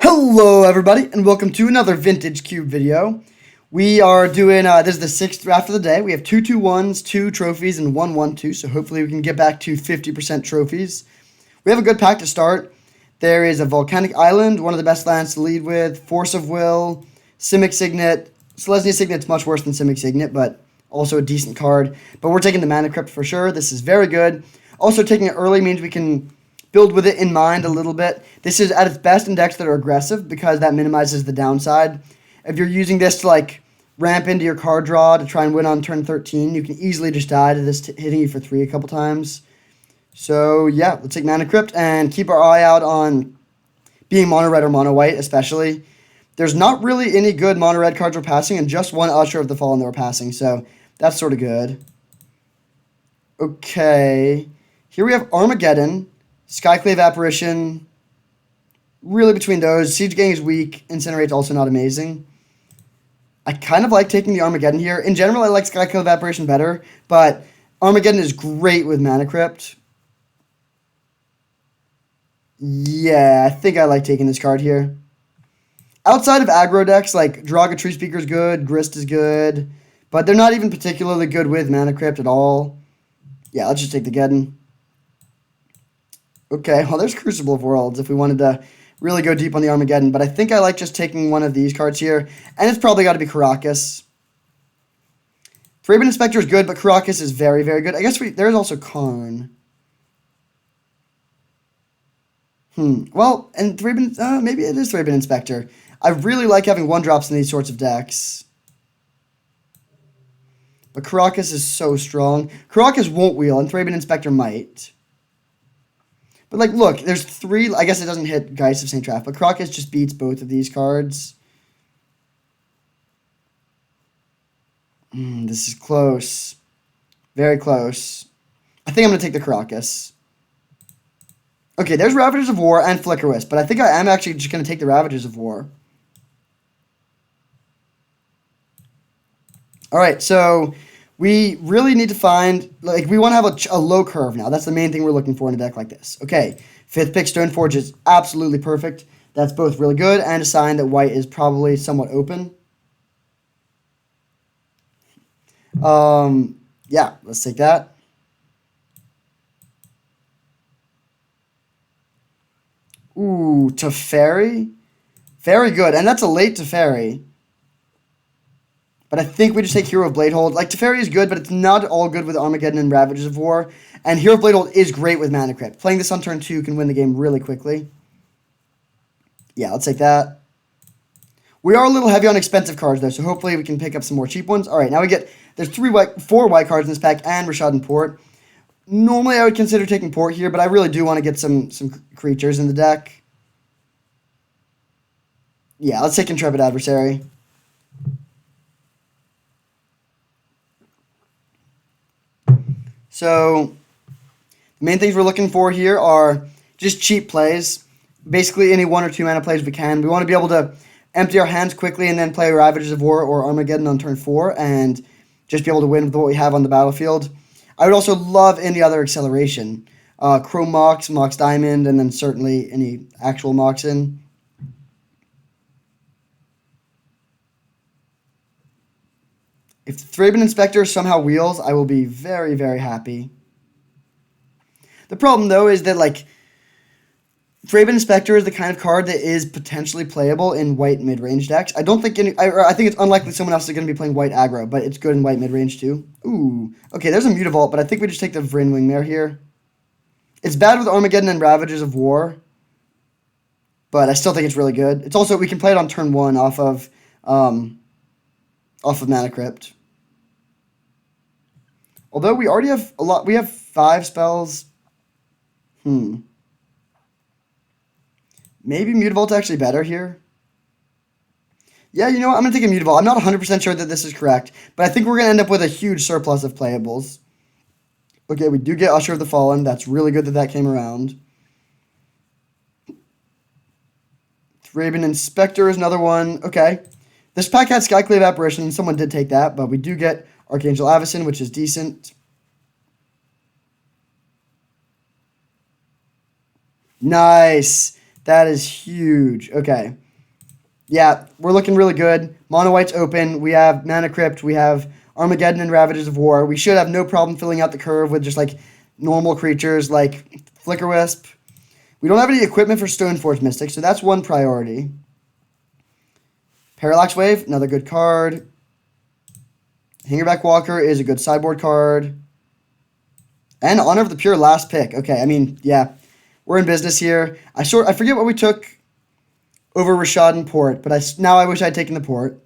Hello everybody and welcome to another Vintage Cube video. We are doing, this is the 6th draft of the day. We have 2 2-1s, 2 trophies, and 1 1-2, so hopefully we can get back to 50% trophies. We have a good pack to start. There is a Volcanic Island, one of the best lands to lead with, Force of Will, Simic Signet. Selesnya Signet's much worse than Simic Signet, but also a decent card. But we're taking the Mana Crypt for sure. This is very good. Also, taking it early means we can build with it in mind a little bit. This is at its best in decks that are aggressive because that minimizes the downside. If you're using this to like ramp into your card draw to try and win on turn 13, you can easily just die to this hitting you for 3 a couple times. So yeah, let's take Mana Crypt and keep our eye out on being mono red or mono white especially. There's not really any good mono red cards we're passing and just one Usher of the Fallen that we're passing, so that's sort of good. Okay, here we have Armageddon, Skyclave Apparition, really between those. Siege Gang is weak, Incinerate's also not amazing. I kind of like taking the Armageddon here. In general, I like Skyclave Apparition better, but Armageddon is great with Mana Crypt. Yeah, I think I like taking this card here. Outside of aggro decks, like Draga Tree Speaker is good, Grist is good, but they're not even particularly good with Mana Crypt at all. Yeah, let's just take the Geddon. Okay, well, there's Crucible of Worlds if we wanted to really go deep on the Armageddon, but I think I like just taking one of these cards here, and it's probably got to be Karakas. Thraben Inspector is good, but Karakas is very, very good. I guess there's also Karn. Well, and Thraben, maybe it is Thraben Inspector. I really like having 1-drops in these sorts of decks. But Karakas is so strong. Karakas won't wheel, and Thraben Inspector might. But, like, look, there's 3... I guess it doesn't hit Geist of St. Traff, but Karakas just beats both of these cards. This is close. Very close. I think I'm going to take the Karakas. Okay, there's Ravagers of War and Flicker Wisp, but I think I am actually just going to take the Ravagers of War. Alright, so we really need to find, like, we want to have a low curve now. That's the main thing we're looking for in a deck like this. Okay, 5th pick Stoneforge is absolutely perfect. That's both really good and a sign that white is probably somewhat open. Yeah, let's take that. Ooh, Teferi? Very good, and that's a late Teferi. But I think we just take Hero of Bladehold. Like, Teferi is good, but it's not all good with Armageddon and Ravagers of War. And Hero of Bladehold is great with Mana Crypt. Playing this on turn 2 can win the game really quickly. Yeah, let's take that. We are a little heavy on expensive cards, though, so hopefully we can pick up some more cheap ones. All right, now we get... There's 4 white cards in this pack, and Rashad and Port. Normally, I would consider taking Port here, but I really do want to get some creatures in the deck. Yeah, let's take Intrepid Adversary. So, the main things we're looking for here are just cheap plays. Basically, any 1 or 2 mana plays we can. We want to be able to empty our hands quickly and then play Ravagers of War or Armageddon on turn 4 and just be able to win with what we have on the battlefield. I would also love any other acceleration. Chrome Mox, Mox Diamond, and then certainly any actual Moxen. If Thraben Inspector somehow wheels, I will be very, very happy. The problem, though, is that, like, Thraben Inspector is the kind of card that is potentially playable in white mid-range decks. I don't think I think it's unlikely someone else is going to be playing white aggro, but it's good in white mid-range, too. Ooh. Okay, there's a Mutavault, but I think we just take the Vryn Wingmare here. It's bad with Armageddon and Ravagers of War, but I still think it's really good. It's also, we can play it on turn 1 off of Mana Crypt. Although we already have a lot, we have 5 spells. Maybe Mutavault's actually better here. Yeah, you know what? I'm going to take a Mutavault. I'm not 100% sure that this is correct, but I think we're going to end up with a huge surplus of playables. Okay, we do get Usher of the Fallen. That's really good that that came around. Thraben Inspector is another one. Okay. This pack had Skyclave Apparition, and someone did take that, but we do get Archangel Avacyn, which is decent. Nice. That is huge. Okay. Yeah, we're looking really good. Mono White's open. We have Mana Crypt. We have Armageddon and Ravages of War. We should have no problem filling out the curve with just like normal creatures like Flicker Wisp. We don't have any equipment for Stoneforge Mystic, so that's one priority. Parallax Wave, another good card. Hangerback Walker is a good sideboard card. And Honor of the Pure, last pick. Okay, I mean, yeah, we're in business here. I forget what we took over Rashad and Port, but now I wish I'd taken the Port.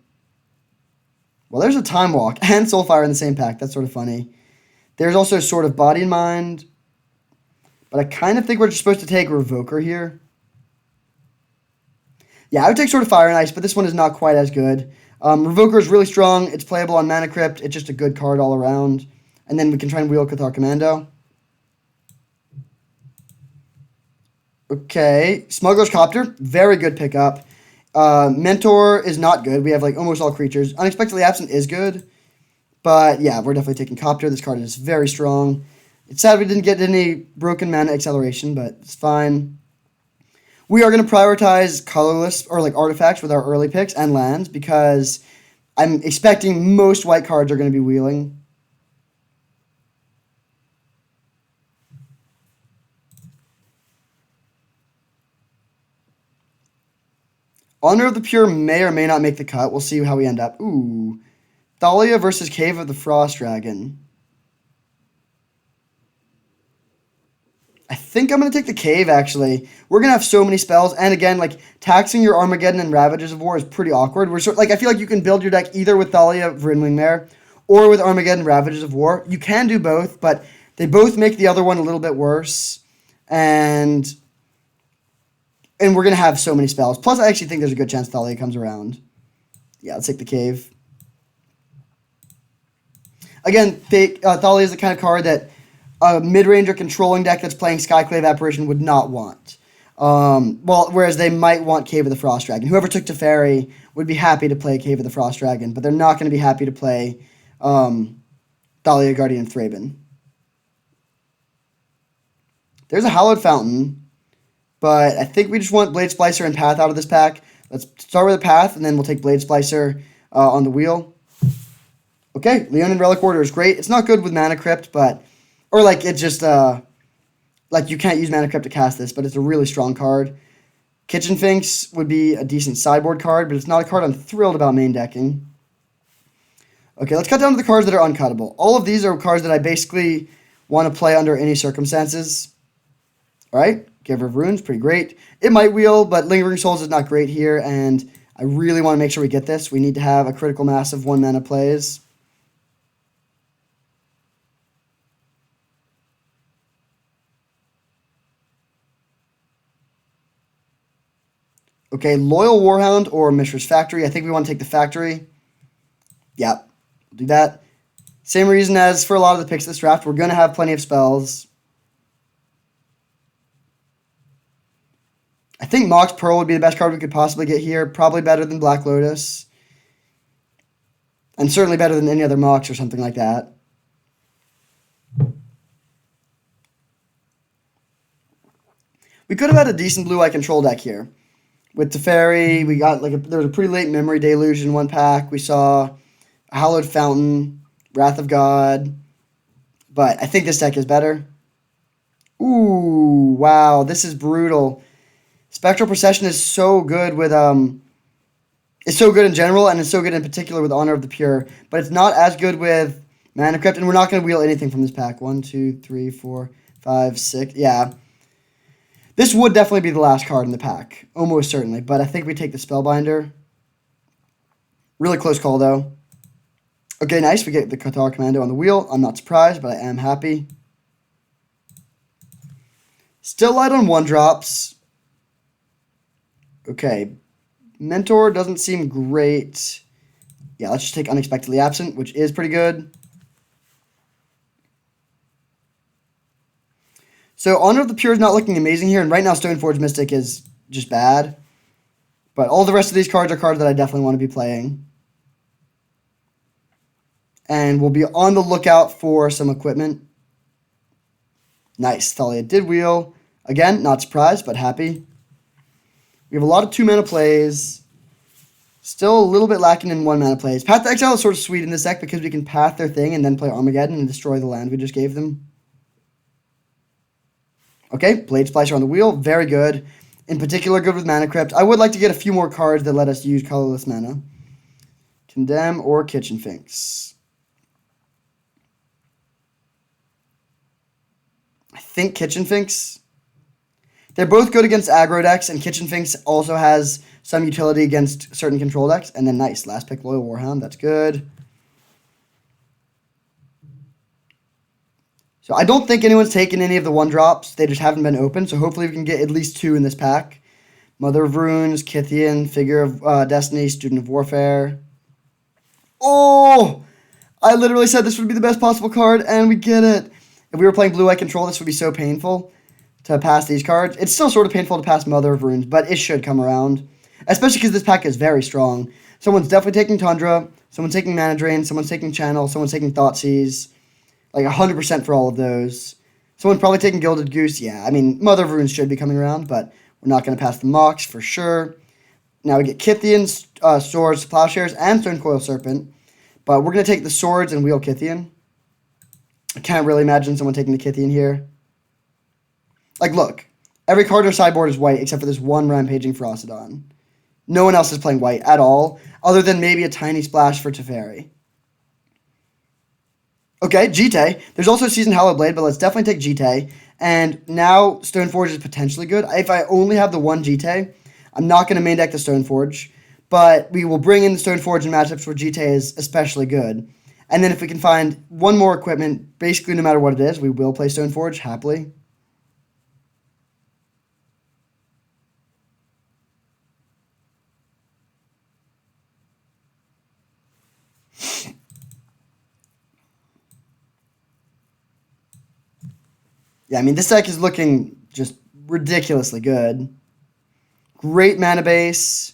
Well, there's a Time Walk and Soulfire in the same pack. That's sort of funny. There's also Sword of Body and Mind, but I kind of think we're just supposed to take Revoker here. Yeah, I would take Sword of Fire and Ice, but this one is not quite as good. Revoker is really strong. It's playable on Mana Crypt. It's just a good card all around. And then we can try and wheel Cathar Commando. Okay, Smuggler's Copter, very good pickup. Mentor is not good. We have like almost all creatures. Unexpectedly Absent is good. But yeah, we're definitely taking Copter. This card is very strong. It's sad we didn't get any broken mana acceleration, but it's fine. We are going to prioritize colorless or like artifacts with our early picks and lands because I'm expecting most white cards are going to be wheeling. Honor of the Pure may or may not make the cut. We'll see how we end up. Ooh. Thalia versus Cave of the Frost Dragon. I think I'm going to take the Cave, actually. We're going to have so many spells. And again, like, taxing your Armageddon and Ravages of War is pretty awkward. I feel like you can build your deck either with Thalia, Vrinwing Mare, or with Armageddon, Ravages of War. You can do both, but they both make the other one a little bit worse. And we're going to have so many spells. Plus, I actually think there's a good chance Thalia comes around. Yeah, let's take the Cave. Again, Thalia is the kind of card that a mid-range or controlling deck that's playing Skyclave Apparition would not want. Whereas they might want Cave of the Frost Dragon. Whoever took Teferi would be happy to play Cave of the Frost Dragon, but they're not going to be happy to play Thalia, Guardian of Thraben. There's a Hallowed Fountain, but I think we just want Blade Splicer and Path out of this pack. Let's start with a Path, and then we'll take Blade Splicer on the wheel. Okay, Leonin Relic Order is great. It's not good with Mana Crypt, but... Or, like, it's just, like, you can't use Mana Crypt to cast this, but it's a really strong card. Kitchen Finks would be a decent sideboard card, but it's not a card I'm thrilled about main decking. Okay, let's cut down to the cards that are uncuttable. All of these are cards that I basically want to play under any circumstances. Alright, Giver of Runes, pretty great. It might wheel, but Lingering Souls is not great here, and I really want to make sure we get this. We need to have a critical mass of 1 mana plays. Okay, Loyal Warhound or Mishra's Factory. I think we want to take the Factory. Yep, we'll do that. Same reason as for a lot of the picks this draft. We're going to have plenty of spells. I think Mox Pearl would be the best card we could possibly get here. Probably better than Black Lotus. And certainly better than any other Mox or something like that. We could have had a decent blue-eye control deck here. With Teferi, we got there was a pretty late Memory Deluge in one pack. We saw a Hallowed Fountain, Wrath of God. But I think this deck is better. Ooh, wow, this is brutal. Spectral Procession is so good with it's so good in general, and it's so good in particular with Honor of the Pure. But it's not as good with Mana Crypt, and we're not going to wheel anything from this pack. 1, 2, 3, 4, 5, 6. Yeah. This would definitely be the last card in the pack. Almost certainly. But I think we take the Spellbinder. Really close call, though. Okay, nice. We get the Cathar Commando on the wheel. I'm not surprised, but I am happy. Still light on 1-drops. Okay. Mentor doesn't seem great. Yeah, let's just take Unexpectedly Absent, which is pretty good. So Honor of the Pure is not looking amazing here, and right now Stoneforge Mystic is just bad. But all the rest of these cards are cards that I definitely want to be playing. And we'll be on the lookout for some equipment. Nice. Thalia did wheel. Again, not surprised, but happy. We have a lot of 2-mana plays. Still a little bit lacking in 1-mana plays. Path to Exile is sort of sweet in this deck because we can path their thing and then play Armageddon and destroy the land we just gave them. Okay, Blade Splicer on the wheel. Very good. In particular, good with Mana Crypt. I would like to get a few more cards that let us use colorless mana. Condemn or Kitchen Finks. I think Kitchen Finks. They're both good against aggro decks, and Kitchen Finks also has some utility against certain control decks. And then nice, last pick Loyal Warhound. That's good. So I don't think anyone's taken any of the 1-drops. They just haven't been open. So hopefully we can get at least 2 in this pack. Mother of Runes, Kythian, Figure of Destiny, Student of Warfare. Oh! I literally said this would be the best possible card, and we get it. If we were playing Blue-White Control, this would be so painful to pass these cards. It's still sort of painful to pass Mother of Runes, but it should come around. Especially because this pack is very strong. Someone's definitely taking Tundra, someone's taking Mana Drain, someone's taking Channel, someone's taking Thoughtseize. Like 100% for all of those. Someone's probably taking Gilded Goose. Yeah, I mean, Mother of Runes should be coming around, but we're not going to pass the Mox for sure. Now we get Kythian, Swords, Plowshares, and Stonecoil Serpent. But we're going to take the Swords and wheel Kythian. I can't really imagine someone taking the Kythian here. Like, look. Every card in our sideboard is white except for this one Rampaging Ferocidon. No one else is playing white at all, other than maybe a tiny splash for Teferi. Okay, Jite. There's also Seasoned Hallowed Blade, but let's definitely take Jite. And now Stoneforge is potentially good. If I only have the one Jite, I'm not going to main deck the Stoneforge. But we will bring in the Stoneforge in matchups where Jite is especially good. And then if we can find one more equipment, basically no matter what it is, we will play Stoneforge happily. Yeah, I mean, this deck is looking just ridiculously good. Great mana base.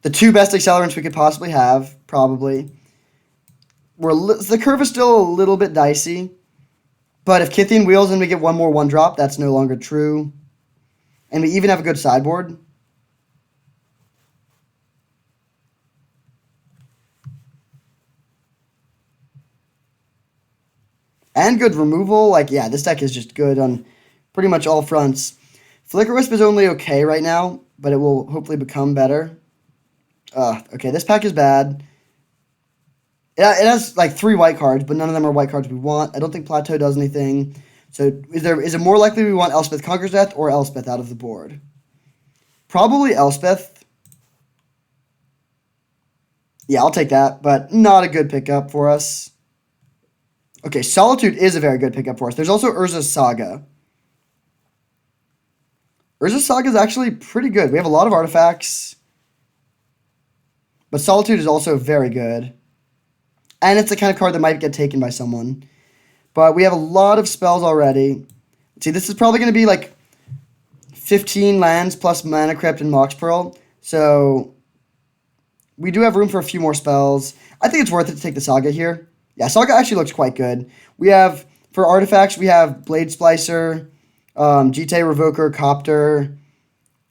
The 2 best accelerants we could possibly have, probably. The curve is still a little bit dicey. But if Kythian wheels and we get one more 1-drop, that's no longer true. And we even have a good sideboard. And good removal. Like, yeah, this deck is just good on pretty much all fronts. Flicker Wisp is only okay right now, but it will hopefully become better. Okay, this pack is bad. It has, like, 3 white cards, but none of them are white cards we want. I don't think Plateau does anything. So is it more likely we want Elspeth Conquers Death or Elspeth out of the board? Probably Elspeth. Yeah, I'll take that, but not a good pickup for us. Okay, Solitude is a very good pickup for us. There's also Urza's Saga. Urza's Saga is actually pretty good. We have a lot of artifacts. But Solitude is also very good. And it's the kind of card that might get taken by someone. But we have a lot of spells already. See, this is probably going to be like 15 lands plus Mana Crypt and Mox Pearl. So we do have room for a few more spells. I think it's worth it to take the Saga here. Yeah, Saga actually looks quite good. We have, for artifacts, we have Blade Splicer, Jite Revoker, Copter,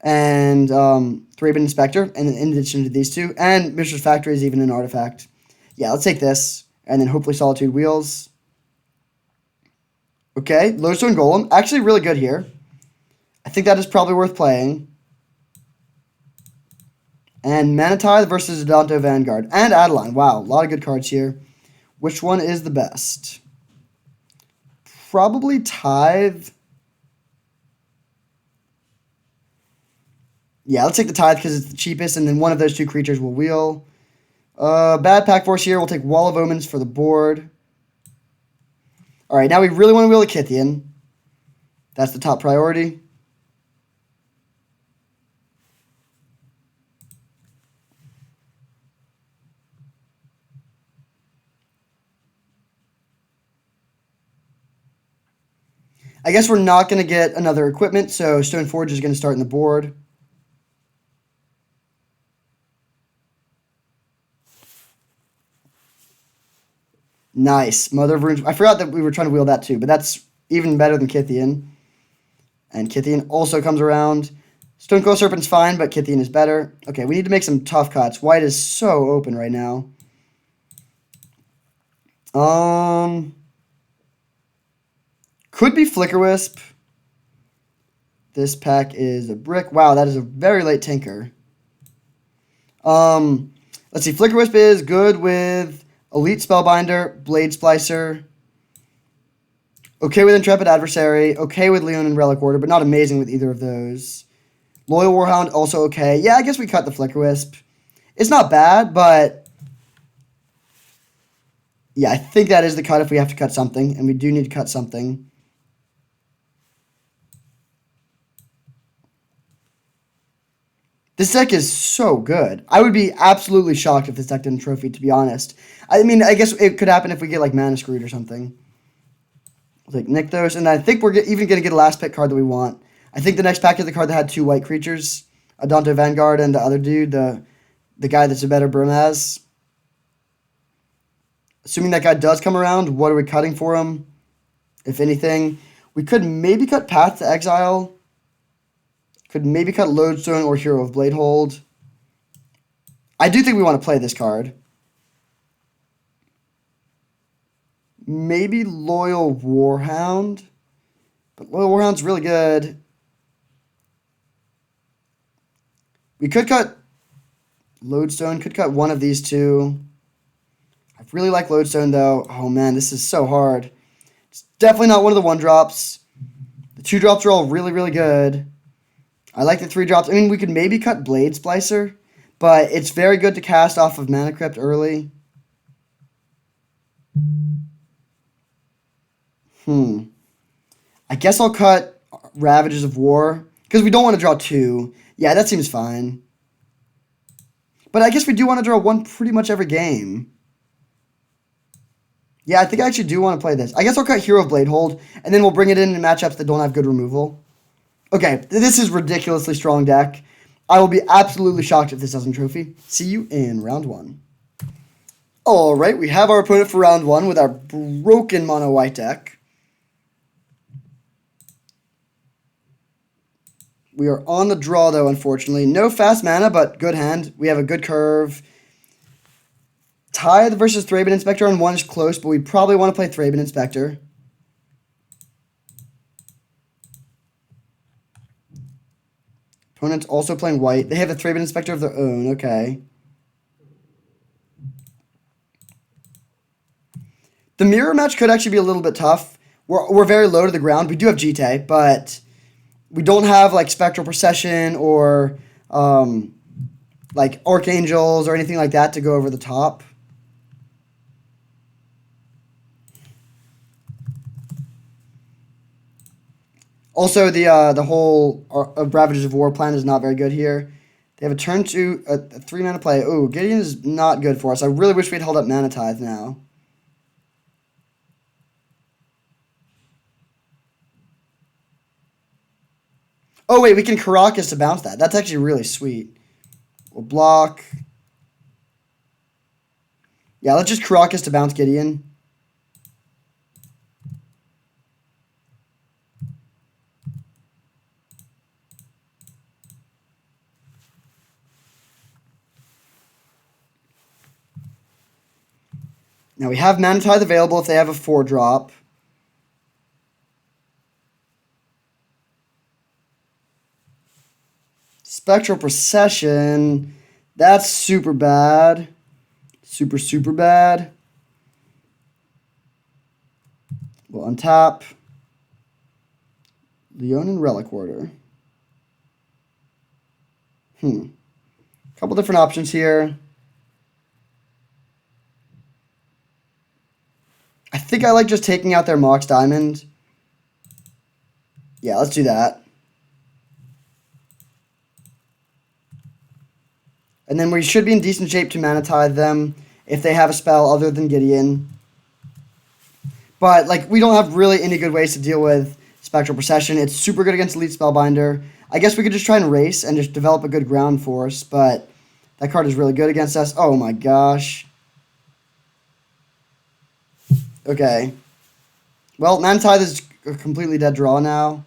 and Thraben Inspector, and in addition to these 2. And Mishra's Factory is even an artifact. Yeah, let's take this, and then hopefully Solitude wheels. Okay, Lodestone Golem, actually really good here. I think that is probably worth playing. And Mana Tithe versus Adanto Vanguard, and Adeline. Wow, a lot of good cards here. Which one is the best? Probably Tithe. Yeah, let's take the Tithe because it's the cheapest, and then one of those 2 creatures will wheel. Bad Pack Force here. We'll take Wall of Omens for the board. All right, now we really want to wheel a Kythian. That's the top priority. I guess we're not going to get another equipment, so Stoneforge is going to start in the board. Nice. Mother of Runes. I forgot that we were trying to wheel that too, but that's even better than Kythian. And Kythian also comes around. Stonecoil Serpent's fine, but Kythian is better. Okay, we need to make some tough cuts. White is so open right now. Could be Flicker Wisp. This pack is a brick. Wow, that is a very late Tinker. Let's see. Flicker Wisp is good with Elite Spellbinder, Blade Splicer. Okay with Intrepid Adversary. Okay with Leonin Relic Order, but not amazing with either of those. Loyal Warhound, also okay. Yeah, I guess we cut the Flicker Wisp. It's not bad, but yeah, I think that is the cut if we have to cut something, and we do need to cut something. This deck is so good. I would be absolutely shocked if this deck didn't trophy, to be honest. I mean, I guess it could happen if we get, like, Mana Screwed or something. Like, Nykthos, and I think we're even going to get a last pick card that we want. I think the next pack is the card that had 2 white creatures. Adonto Vanguard and the other dude, the guy that's a better Burmaz. Assuming that guy does come around, what are we cutting for him? If anything. We could maybe cut Path to Exile. Could maybe cut Lodestone or Hero of Bladehold. I do think we want to play this card. Maybe Loyal Warhound. But Loyal Warhound's really good. We could cut Lodestone. Could cut one of these two. I really like Lodestone, though. Oh, man, this is so hard. It's definitely not one of the 1-drops. The 2-drops are all really, really good. I like the 3-drops. I mean, we could maybe cut Blade Splicer, but it's very good to cast off of Mana Crypt early. I guess I'll cut Ravages of War, because we don't want to draw 2. Yeah, that seems fine. But I guess we do want to draw 1 pretty much every game. Yeah, I think I actually do want to play this. I guess I'll cut Hero of Bladehold, and then we'll bring it in matchups that don't have good removal. Okay, this is ridiculously strong deck. I will be absolutely shocked if this doesn't trophy. See you in round 1. Alright, we have our opponent for round 1 with our broken mono white deck. We are on the draw, though, unfortunately. No fast mana, but good hand. We have a good curve. Tithe versus Thraben Inspector on 1 is close, but we probably want to play Thraben Inspector. Opponent's also playing white. They have a Thraben Inspector of their own. Okay. The mirror match could actually be a little bit tough. We're very low to the ground. We do have Jite, but we don't have, like, Spectral Procession or, like, Archangels or anything like that to go over the top. Also, the whole Ravages of War plan is not very good here. They have a turn 2, a 3-mana play. Oh, Gideon is not good for us. I really wish we'd held up Mana Tithe now. Oh, wait, we can Karakas to bounce that. That's actually really sweet. We'll block. Yeah, let's just Karakas to bounce Gideon. Now we have Mana Tithe available if they have a 4-drop. Spectral Procession. That's super bad. Super, super bad. We'll untap. Leonin Relic Order. Couple different options here. I think I like just taking out their Mox Diamond. Yeah, let's do that. And then we should be in decent shape to Mana Tithe them if they have a spell other than Gideon. But, like, we don't have really any good ways to deal with Spectral Procession. It's super good against Elite Spellbinder. I guess we could just try and race and just develop a good ground force, but that card is really good against us. Oh my gosh. Okay. Well, Mana Tithe is a completely dead draw now.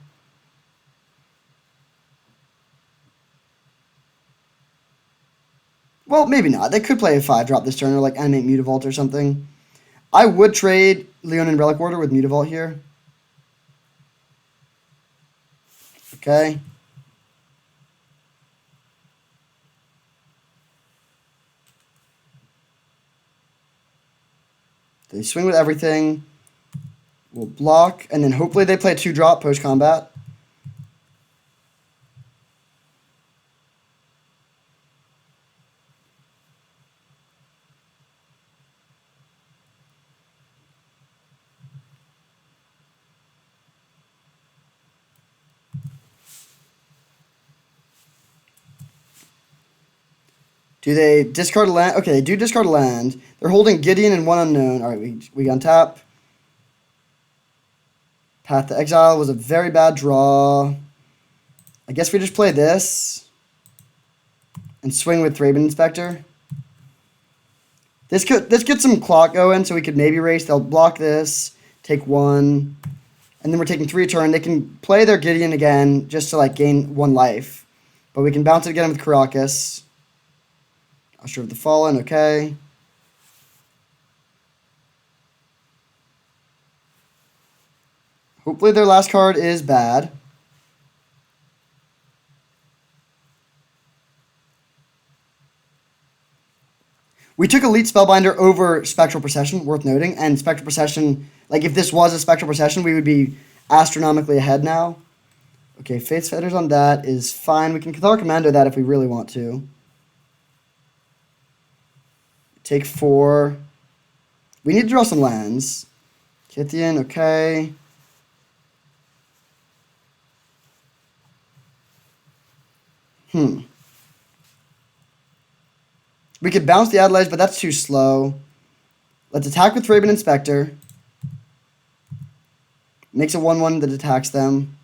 Well, maybe not. They could play a 5-drop this turn or like animate Mutavault or something. I would trade Leonin Relic Order with Mutavault here. Okay. They swing with everything. We'll block, and then hopefully they play a 2-drop post-combat. Do they discard a land? Okay, they do discard a land. They're holding Gideon and one unknown. All right, we untap. Path to Exile was a very bad draw. I guess we just play this and swing with Thraben Inspector. This gets some clock going, so we could maybe race. They'll block this, take 1, and then we're taking 3 a turn. They can play their Gideon again just to like gain 1 life, but we can bounce it again with Caracas. Usher of the Fallen, okay. Hopefully their last card is bad. We took Elite Spellbinder over Spectral Procession, worth noting, and Spectral Procession, like if this was a Spectral Procession, we would be astronomically ahead now. Okay, Faith's Fetters on that is fine. We can Cathar Commando that if we really want to. Take 4. We need to draw some lands. Kithian, okay. We could bounce the Adelaide, but that's too slow. Let's attack with Thraben Inspector. Makes a 1/1 that attacks them.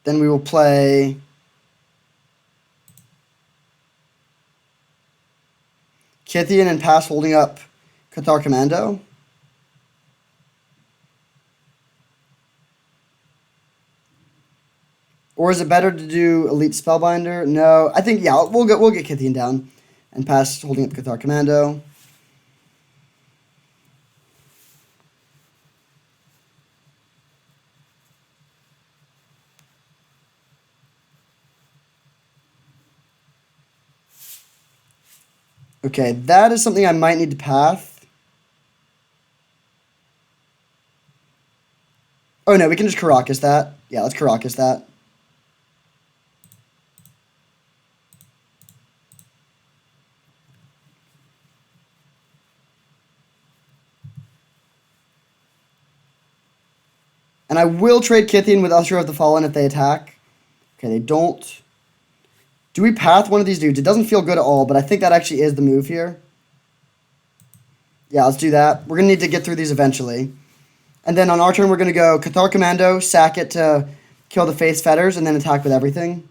Then we will play Kithian and pass holding up Cathar Commando. Or is it better to do Elite Spellbinder? No, I think, yeah, we'll get Kithian down and pass holding up Cathar Commando. Okay, that is something I might need to path. Oh no, we can just Caracas that. Yeah, let's Caracas that. And I will trade Kithian with Usher of the Fallen if they attack. Okay, they don't. Do we path one of these dudes? It doesn't feel good at all, but I think that actually is the move here. Yeah, let's do that. We're going to need to get through these eventually. And then on our turn, we're going to go Cathar Commando, sack it to kill the Faith's Fetters, and then attack with everything.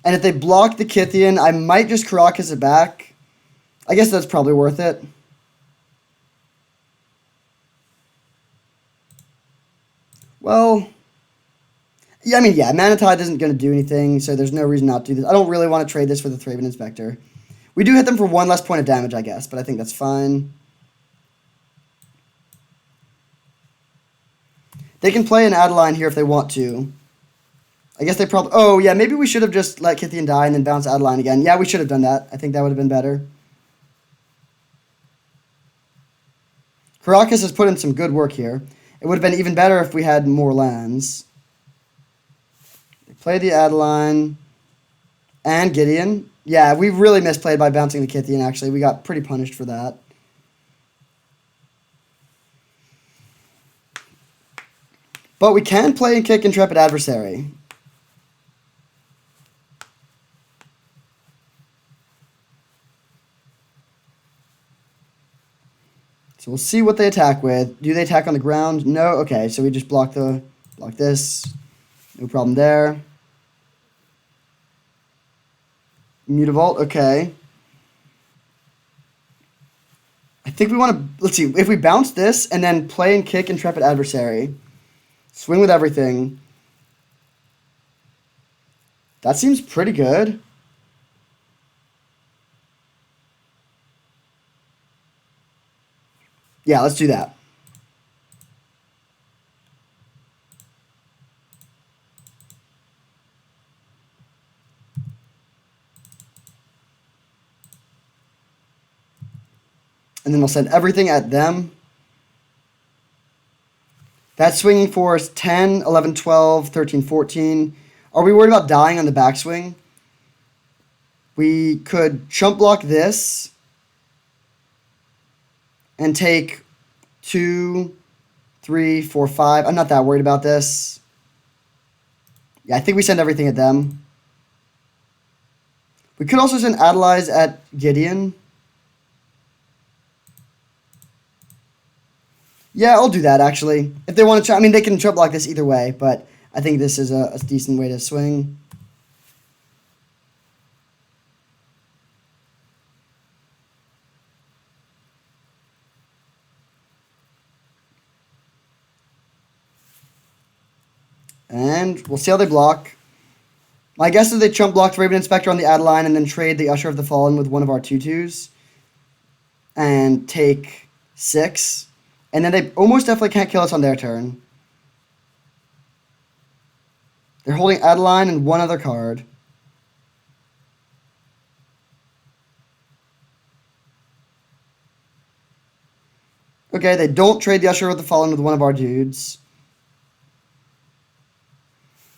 And if they block the Kithian, I might just Caracas it back. I guess that's probably worth it. Well, yeah, I mean, yeah, Mana Tide isn't going to do anything, so there's no reason not to do this. I don't really want to trade this for the Thraben Inspector. We do hit them for 1 less point of damage, I guess, but I think that's fine. They can play an Adeline here if they want to. I guess they probably... Oh, yeah, maybe we should have just let Kithian die and then bounce Adeline again. Yeah, we should have done that. I think that would have been better. Caracas has put in some good work here. It would have been even better if we had more lands. They play the Adeline and Gideon. Yeah, we really misplayed by bouncing the Kithian, actually. We got pretty punished for that. But we can play and kick Intrepid Adversary. So we'll see what they attack with. Do they attack on the ground? No? Okay, so we just block this. No problem there. Mutavault, okay. I think we want to, let's see, if we bounce this and then play and kick Intrepid Adversary, swing with everything, that seems pretty good. Yeah, let's do that. And then we'll send everything at them. That's swinging for us 10, 11, 12, 13, 14. Are we worried about dying on the backswing? We could chump block this and take 2, 3, 4, 5. I'm not that worried about this. Yeah, I think we send everything at them. We could also send Adelize at Gideon. Yeah, I'll do that, actually. If they want to, I mean, they can chump block this either way, but I think this is a decent way to swing. And we'll see how they block. My guess is they chump block Raven Inspector on the Adeline and then trade the Usher of the Fallen with one of our 2/2s. And take 6. And then they almost definitely can't kill us on their turn. They're holding Adeline and one other card. Okay, they don't trade the Usher of the Fallen with one of our dudes.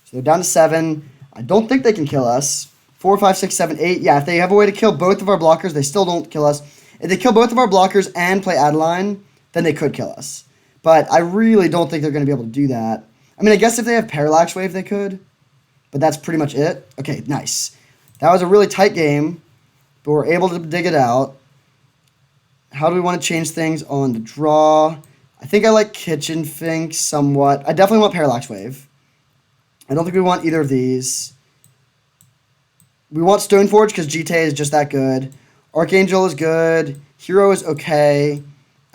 So they're down to 7. I don't think they can kill us. 4, 5, 6, 7, 8. Yeah, if they have a way to kill both of our blockers, they still don't kill us. If they kill both of our blockers and play Adeline, then they could kill us. But I really don't think they're going to be able to do that. I mean, I guess if they have Parallax Wave, they could. But that's pretty much it. Okay, nice. That was a really tight game, but we're able to dig it out. How do we want to change things on the draw? I think I like Kitchen Fink somewhat. I definitely want Parallax Wave. I don't think we want either of these. We want Stoneforge because GTA is just that good. Archangel is good. Hero is okay.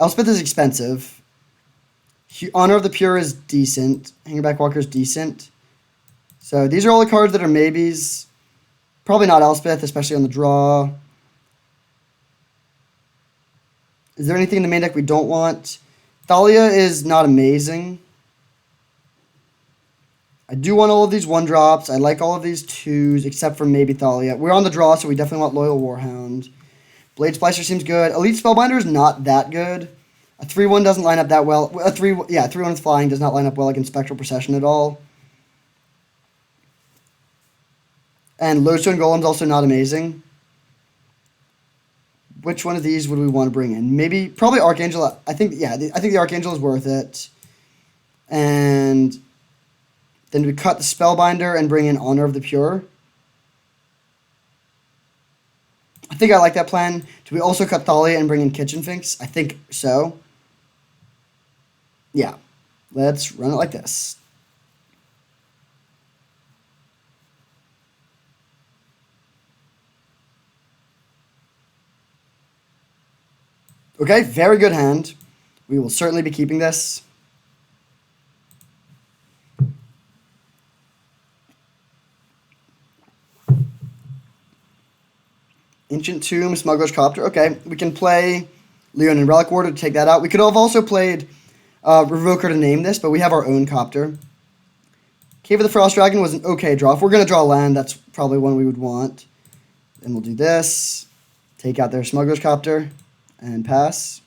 Elspeth is expensive. Honor of the Pure is decent. Hangerback Walker is decent. So these are all the cards that are maybes. Probably not Elspeth, especially on the draw. Is there anything in the main deck we don't want? Thalia is not amazing. I do want all of these 1-drops. I like all of these 2s, except for maybe Thalia. We're on the draw, so we definitely want Loyal Warhound. Blade Splicer seems good. Elite Spellbinder is not that good. A 3-1 doesn't line up that well. A 3-1 with flying does not line up well against Spectral Procession at all. And Lodestone Golem's also not amazing. Which one of these would we want to bring in? Probably Archangel. I think the Archangel is worth it. And then we cut the Spellbinder and bring in Honor of the Pure. I think I like that plan. Do we also cut Thalia and bring in Kitchen Finks? I think so. Yeah. Let's run it like this. Okay, very good hand. We will certainly be keeping this. Ancient Tomb, Smuggler's Copter. Okay, we can play Leon and Relic Warder to take that out. We could have also played Revoker to name this, but we have our own Copter. Cave of the Frost Dragon was an okay draw. If we're going to draw land, that's probably one we would want. Then we'll do this. Take out their Smuggler's Copter and pass.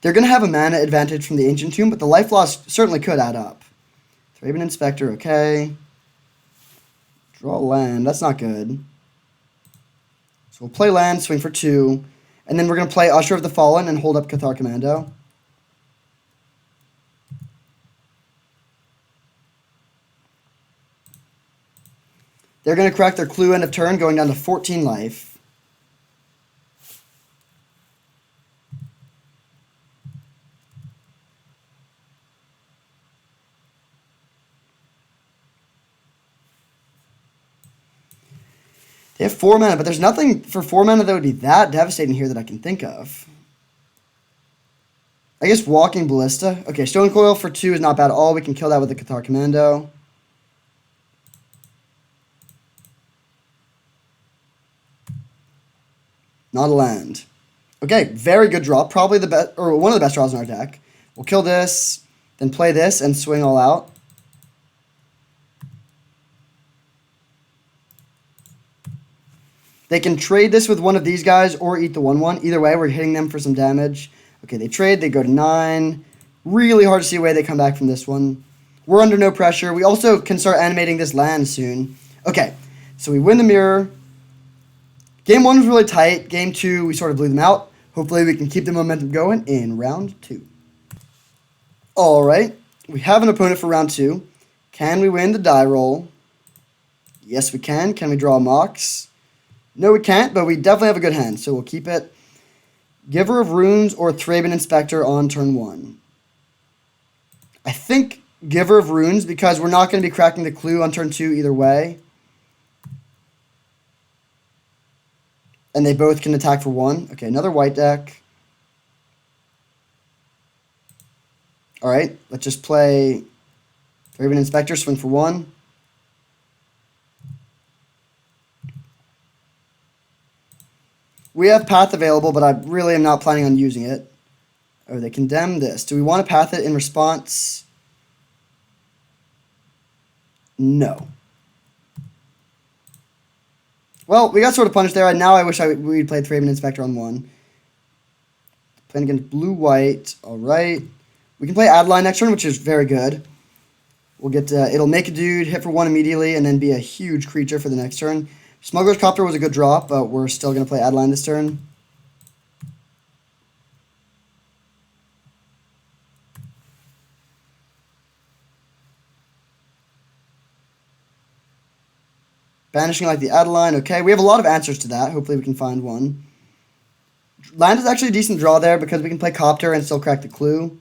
They're going to have a mana advantage from the Ancient Tomb, but the life loss certainly could add up. Raven Inspector, okay. Draw land, that's not good. So we'll play land, swing for 2, and then we're going to play Usher of the Fallen and hold up Cathar Commando. They're going to crack their clue end of turn, going down to 14 life. They have 4 mana, but there's nothing for 4 mana that would be that devastating here that I can think of. I guess Walking Ballista. Okay, Stone Coil for 2 is not bad at all. We can kill that with the Cathar Commando. Not a land. Okay, very good draw. Probably the best, or one of the best draws in our deck. We'll kill this, then play this, and swing all out. They can trade this with one of these guys or eat the 1/1. Either way, we're hitting them for some damage. Okay, they trade. They go to 9. Really hard to see a way they come back from this one. We're under no pressure. We also can start animating this land soon. Okay, so we win the mirror. Game 1 was really tight. Game 2, we sort of blew them out. Hopefully, we can keep the momentum going in round 2. All right, we have an opponent for round 2. Can we win the die roll? Yes, we can. Can we draw a Mox? No, we can't, but we definitely have a good hand, so we'll keep it. Giver of Runes or Thraben Inspector on turn 1. I think Giver of Runes because we're not going to be cracking the clue on turn 2 either way. And they both can attack for 1. Okay, another white deck. Alright, let's just play Thraben Inspector, swing for 1. We have Path available, but I really am not planning on using it. Oh, they condemn this. Do we want to Path it in response? No. Well, we got sort of punished there. Now I wish we'd played Thraben Inspector on 1. Playing against blue-white. All right. We can play Adeline next turn, which is very good. We'll get it'll make a dude, hit for 1 immediately, and then be a huge creature for the next turn. Smuggler's Copter was a good drop, but we're still going to play Adeline this turn. Banishing like the Adeline. Okay, we have a lot of answers to that. Hopefully we can find one. Land is actually a decent draw there because we can play Copter and still crack the clue.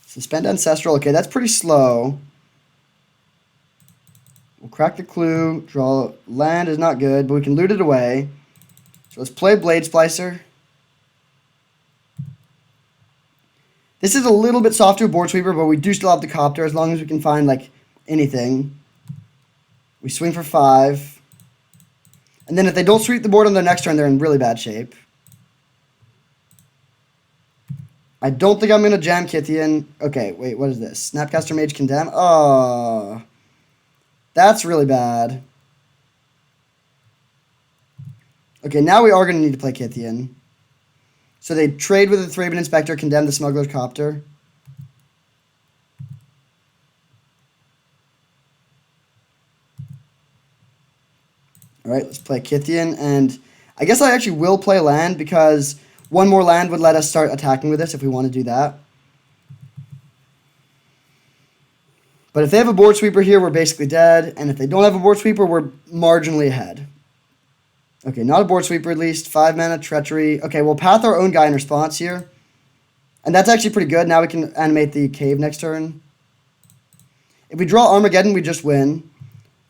Suspend Ancestral. Okay, that's pretty slow. We'll crack the clue. Draw land is not good, but we can loot it away. So let's play Blade Splicer. This is a little bit soft to a board sweeper, but we do still have the Copter as long as we can find, like, anything. We swing for 5. And then if they don't sweep the board on their next turn, they're in really bad shape. I don't think I'm going to jam Kithian. Okay, wait, what is this? Snapcaster Mage Condemn? Oh, that's really bad. Okay, now we are going to need to play Kithian. So they trade with the Thraben Inspector, condemn the Smuggler's Copter. Alright, let's play Kithian, and I guess I actually will play land because one more land would let us start attacking with this if we want to do that. But if they have a board sweeper here, we're basically dead. And if they don't have a board sweeper, we're marginally ahead. Okay, not a board sweeper at least. 5 mana, Treachery. Okay, we'll path our own guy in response here. And that's actually pretty good. Now we can animate the cave next turn. If we draw Armageddon, we just win.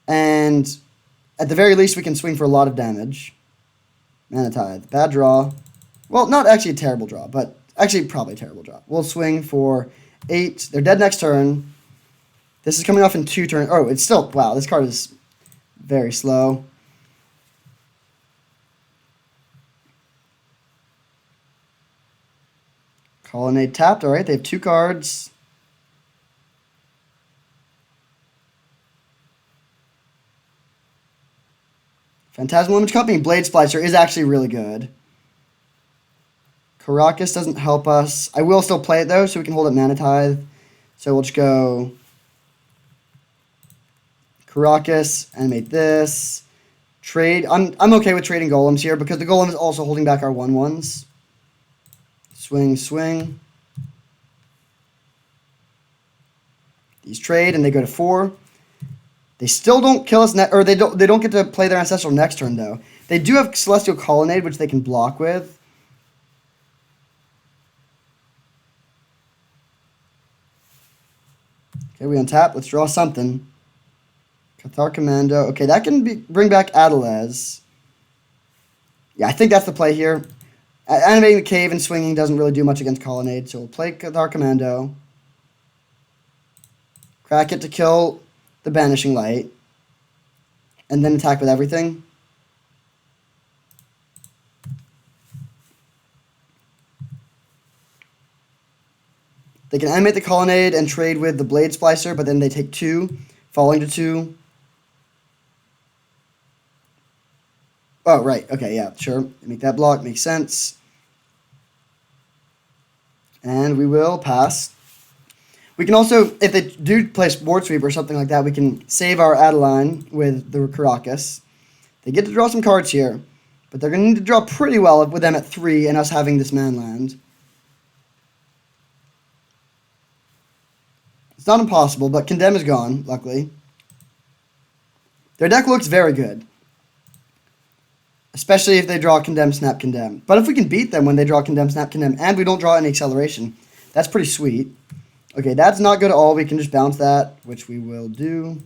And at the very least, we can swing for a lot of damage. Mana Tithe. Bad draw. Well, not actually a terrible draw, but actually probably a terrible draw. We'll swing for 8. They're dead next turn. This is coming off in 2 turns. Oh, it's still... Wow, this card is very slow. Colonnade tapped. All right, they have 2 cards. Phantasmal Image Company. Blade Splicer is actually really good. Caracas doesn't help us. I will still play it, though, so we can hold up Mana Tithe. So we'll just go Caracas, animate this, Trade. I'm okay with trading golems here because the golem is also holding back our 1/1s. Swing, swing. These trade and they go to 4. They still don't kill us, or they don't get to play their ancestral next turn though. They do have Celestial Colonnade, which they can block with. Okay, we untap. Let's draw something. Cathar Commando. Okay, that can bring back Adalez. Yeah, I think that's the play here. Animating the cave and swinging doesn't really do much against Colonnade, so we'll play Cathar Commando. Crack it to kill the Banishing Light. And then attack with everything. They can animate the Colonnade and trade with the Blade Splicer, but then they take 2, falling to 2. Oh, right. Okay, yeah, sure. Make that block. Makes sense. And we will pass. We can also, if they do play Board Sweep or something like that, we can save our Adeline with the Caracas. They get to draw some cards here, but they're going to need to draw pretty well with them at 3 and us having this man land. It's not impossible, but Condemn is gone, luckily. Their deck looks very good. Especially if they draw Condemn, Snap, Condemn. But if we can beat them when they draw Condemn, Snap, Condemn, and we don't draw any acceleration, that's pretty sweet. Okay, that's not good at all. We can just bounce that, which we will do.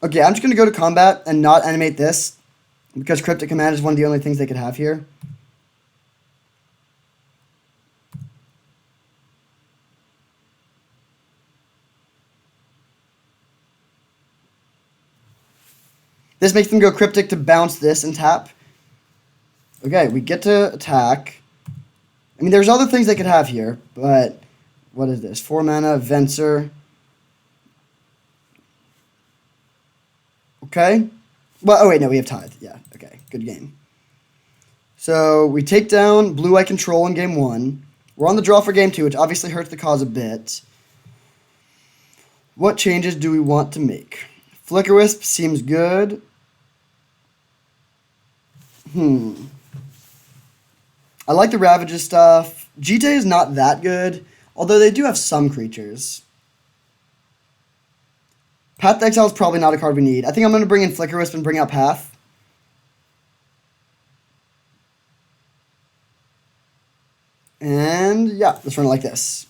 Okay, I'm just going to go to combat and not animate this, because Cryptic Command is one of the only things they could have here. This makes them go Cryptic to bounce this and tap. Okay, we get to attack. I mean, there's other things they could have here, but what is this? 4 mana, Venser. Okay. Well, oh wait, no, we have Tithe. Yeah, okay, good game. So we take down Blue-Eye Control in game 1. We're on the draw for game 2, which obviously hurts the cause a bit. What changes do we want to make? Flicker Wisp seems good. I like the Ravages stuff. Jite is not that good, although they do have some creatures. Path to Exile is probably not a card we need. I think I'm going to bring in Flicker Wisp and bring out Path. And yeah, let's run it like this.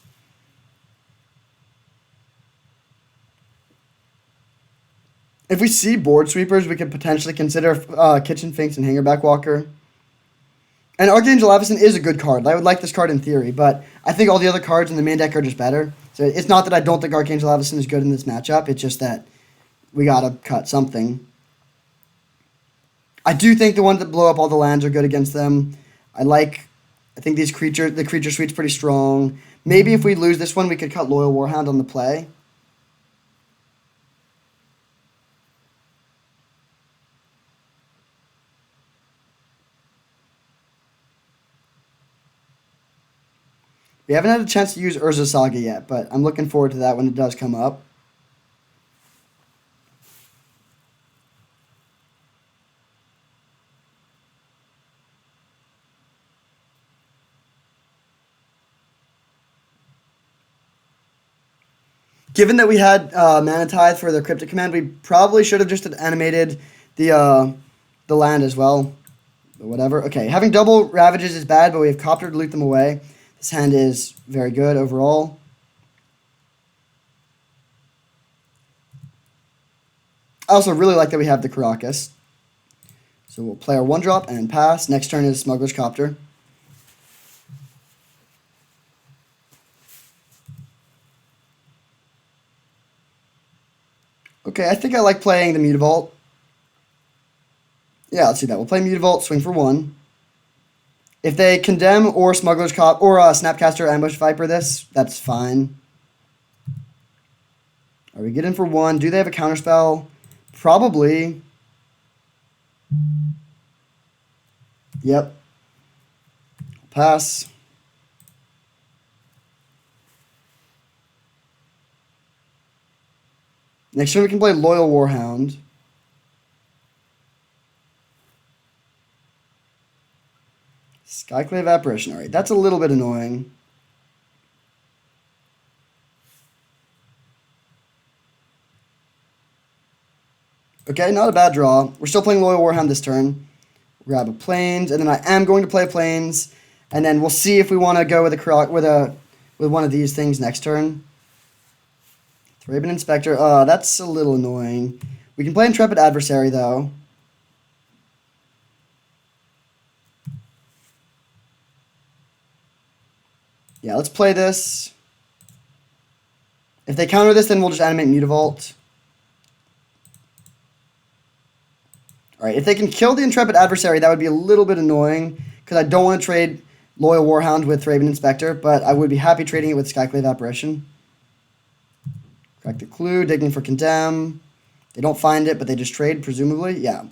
If we see Board Sweepers, we could potentially consider Kitchen Finks and Hangerback Walker. And Archangel Avacyn is a good card. I would like this card in theory, but I think all the other cards in the main deck are just better. So it's not that I don't think Archangel Avacyn is good in this matchup. It's just that we gotta cut something. I do think the ones that blow up all the lands are good against them. I think the creature suite's pretty strong. Maybe if we lose this one, we could cut Loyal Warhound on the play. We haven't had a chance to use Urza Saga yet, but I'm looking forward to that when it does come up. Given that we had Mana Tithe for the Cryptic Command, we probably should have just animated the land as well. But whatever. Okay, having double Ravages is bad, but we have Copter to loot them away. This hand is very good overall. I also really like that we have the Caracas. So we'll play our 1-drop and pass. Next turn is Smuggler's Copter. Okay, I think I like playing the Mutavault. Yeah, let's do that. We'll play Mutavault, swing for 1. If they Condemn or Smuggler's Cop or Snapcaster Ambush Viper this, that's fine. Are we getting for 1? Do they have a counterspell? Probably. Yep. Pass. Next turn we can play Loyal Warhound. Skyclave Apparition. Alright, that's a little bit annoying. Okay, not a bad draw. We're still playing Loyal Warhound this turn. Grab a Plains, and then I am going to play Plains, and then we'll see if we want to go with one of these things next turn. Thraben Inspector. That's a little annoying. We can play Intrepid Adversary, though. Yeah, let's play this. If they counter this, then we'll just animate Mutavault. Alright, if they can kill the Intrepid Adversary, that would be a little bit annoying, because I don't want to trade Loyal Warhound with Thraben Inspector, but I would be happy trading it with Skyclave Apparition. Crack the Clue, digging for Condemn. They don't find it, but they just trade, presumably. Yeah.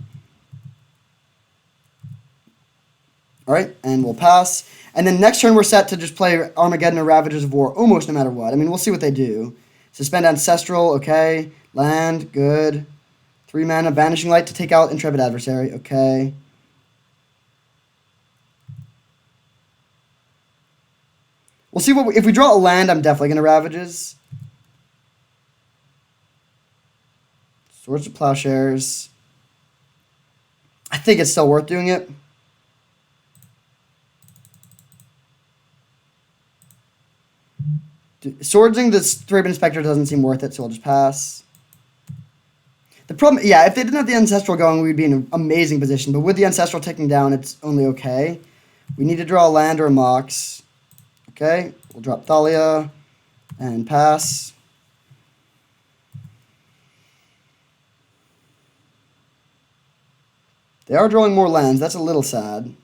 Alright, and we'll pass. And then next turn we're set to just play Armageddon or Ravagers of War almost no matter what. I mean, we'll see what they do. Suspend Ancestral, okay. Land, good. 3 mana, Vanishing Light to take out Intrepid Adversary, okay. We'll see if we draw a land, I'm definitely going to Ravages. Swords to Plowshares. I think it's still worth doing it. Swordsing this Thraben Inspector doesn't seem worth it, so I'll just pass. The problem, yeah, if they didn't have the Ancestral going, we'd be in an amazing position. But with the Ancestral ticking down, it's only okay. We need to draw a land or a Mox. Okay, we'll drop Thalia and pass. They are drawing more lands. That's a little sad.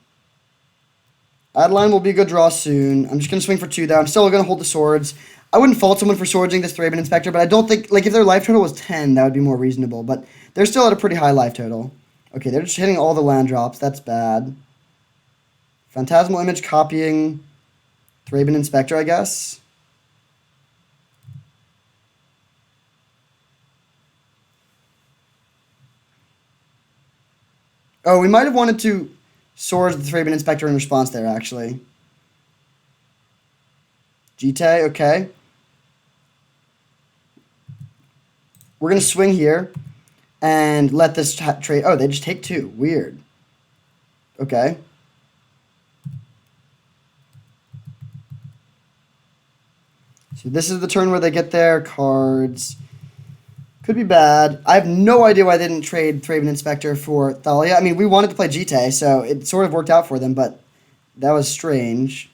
Adeline will be a good draw soon. I'm just going to swing for 2 though. I'm still going to hold the swords. I wouldn't fault someone for swordsing this Thraben Inspector, but I don't think, like, if their life total was 10, that would be more reasonable. But they're still at a pretty high life total. Okay, they're just hitting all the land drops. That's bad. Phantasmal Image copying Thraben Inspector, I guess. Oh, we might have wanted to Swords the Thraben Inspector in response there, actually. Jite, okay. We're going to swing here and let this trade. Oh, they just take 2. Weird. Okay. So this is the turn where they get their cards. Could be bad. I have no idea why they didn't trade Thraben Inspector for Thalia. I mean, we wanted to play Jite, so it sort of worked out for them, but that was strange.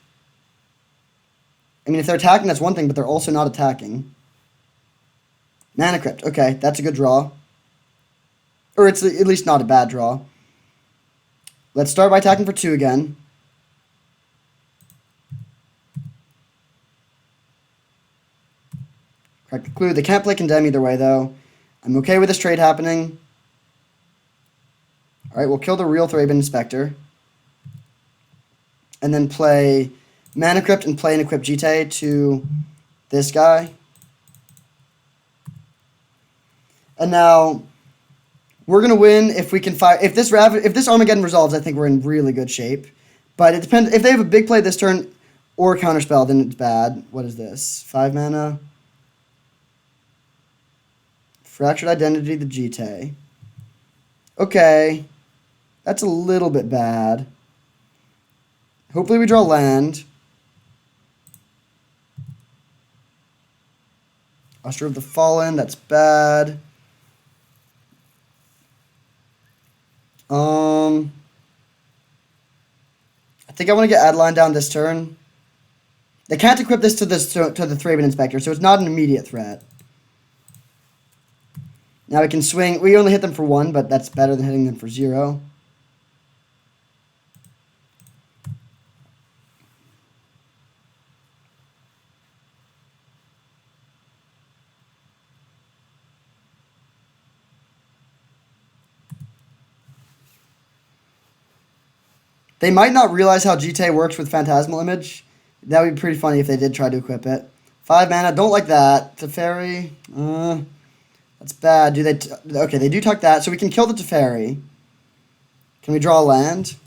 I mean, if they're attacking, that's one thing, but they're also not attacking. Mana Crypt. Okay, that's a good draw. Or it's at least not a bad draw. Let's start by attacking for 2 again. Crack the Clue. They can't play Condemn either way, though. I'm okay with this trade happening. Alright, we'll kill the real Thraben Inspector. And then play Mana Crypt and play an Equip Jite to this guy. And now we're gonna win if we can fire. If this Armageddon resolves, I think we're in really good shape. But it depends if they have a big play this turn or a counterspell, then it's bad. What is this? 5 mana. Fractured Identity, the Jite. Okay, that's a little bit bad. Hopefully we draw land. Usher of the Fallen, that's bad. I think I want to get Adeline down this turn. They can't equip this to the Thraben Inspector, so it's not an immediate threat. Now we can swing. We only hit them for 1, but that's better than hitting them for 0. They might not realize how Jite works with Phantasmal Image. That would be pretty funny if they did try to equip it. 5 mana, don't like that. Teferi, that's That's bad. Do they... okay, they do tuck that, so we can kill the Teferi. Can we draw a land?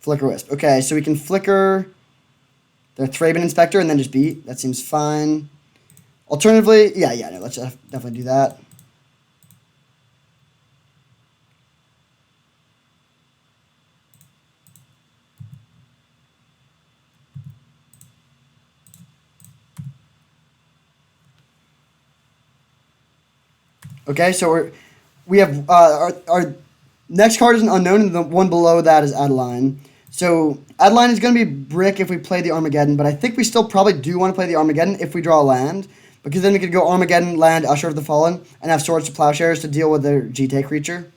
Flicker Wisp. Okay, so we can flicker their Thraben Inspector and then just beat. That seems fine. Alternatively, no, let's definitely do that. Okay, so we have our next card is an unknown, and the one below that is Adeline. So Adeline is going to be brick if we play the Armageddon, but I think we still probably do want to play the Armageddon if we draw a land, because then we could go Armageddon, land, Usher of the Fallen, and have Swords to Plowshares to deal with their GT creature,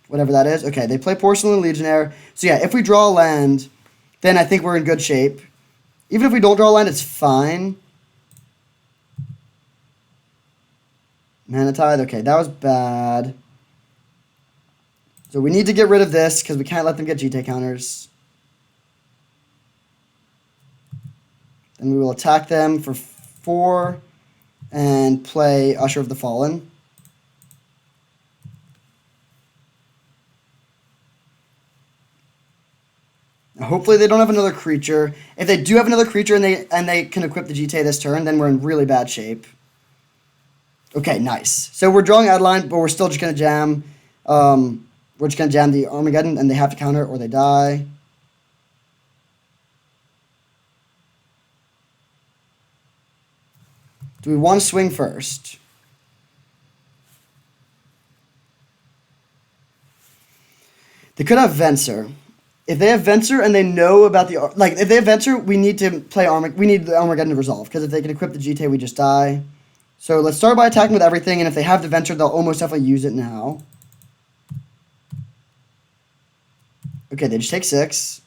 whatever that is. Okay, they play Porcelain Legionnaire. So yeah, if we draw a land, then I think we're in good shape. Even if we don't draw a land, it's fine. Mana Tithe, okay, that was bad. So we need to get rid of this because we can't let them get GT counters. Then we will attack them for 4 and play Usher of the Fallen. Now, hopefully they don't have another creature. If they do have another creature and they can equip the GT this turn, then we're in really bad shape. Okay, nice. So we're drawing Adeline, but we're still just going to jam. We're just going to jam the Armageddon, and they have to counter or they die. Do we want to swing first? They could have Venser. If they have Venser and they know about the... like, if they have Venser, we need to play we need the Armageddon to resolve, because if they can equip the GT, we just die. So let's start by attacking with everything, and if they have the Venture, they'll almost definitely use it now. Okay, they just take 6.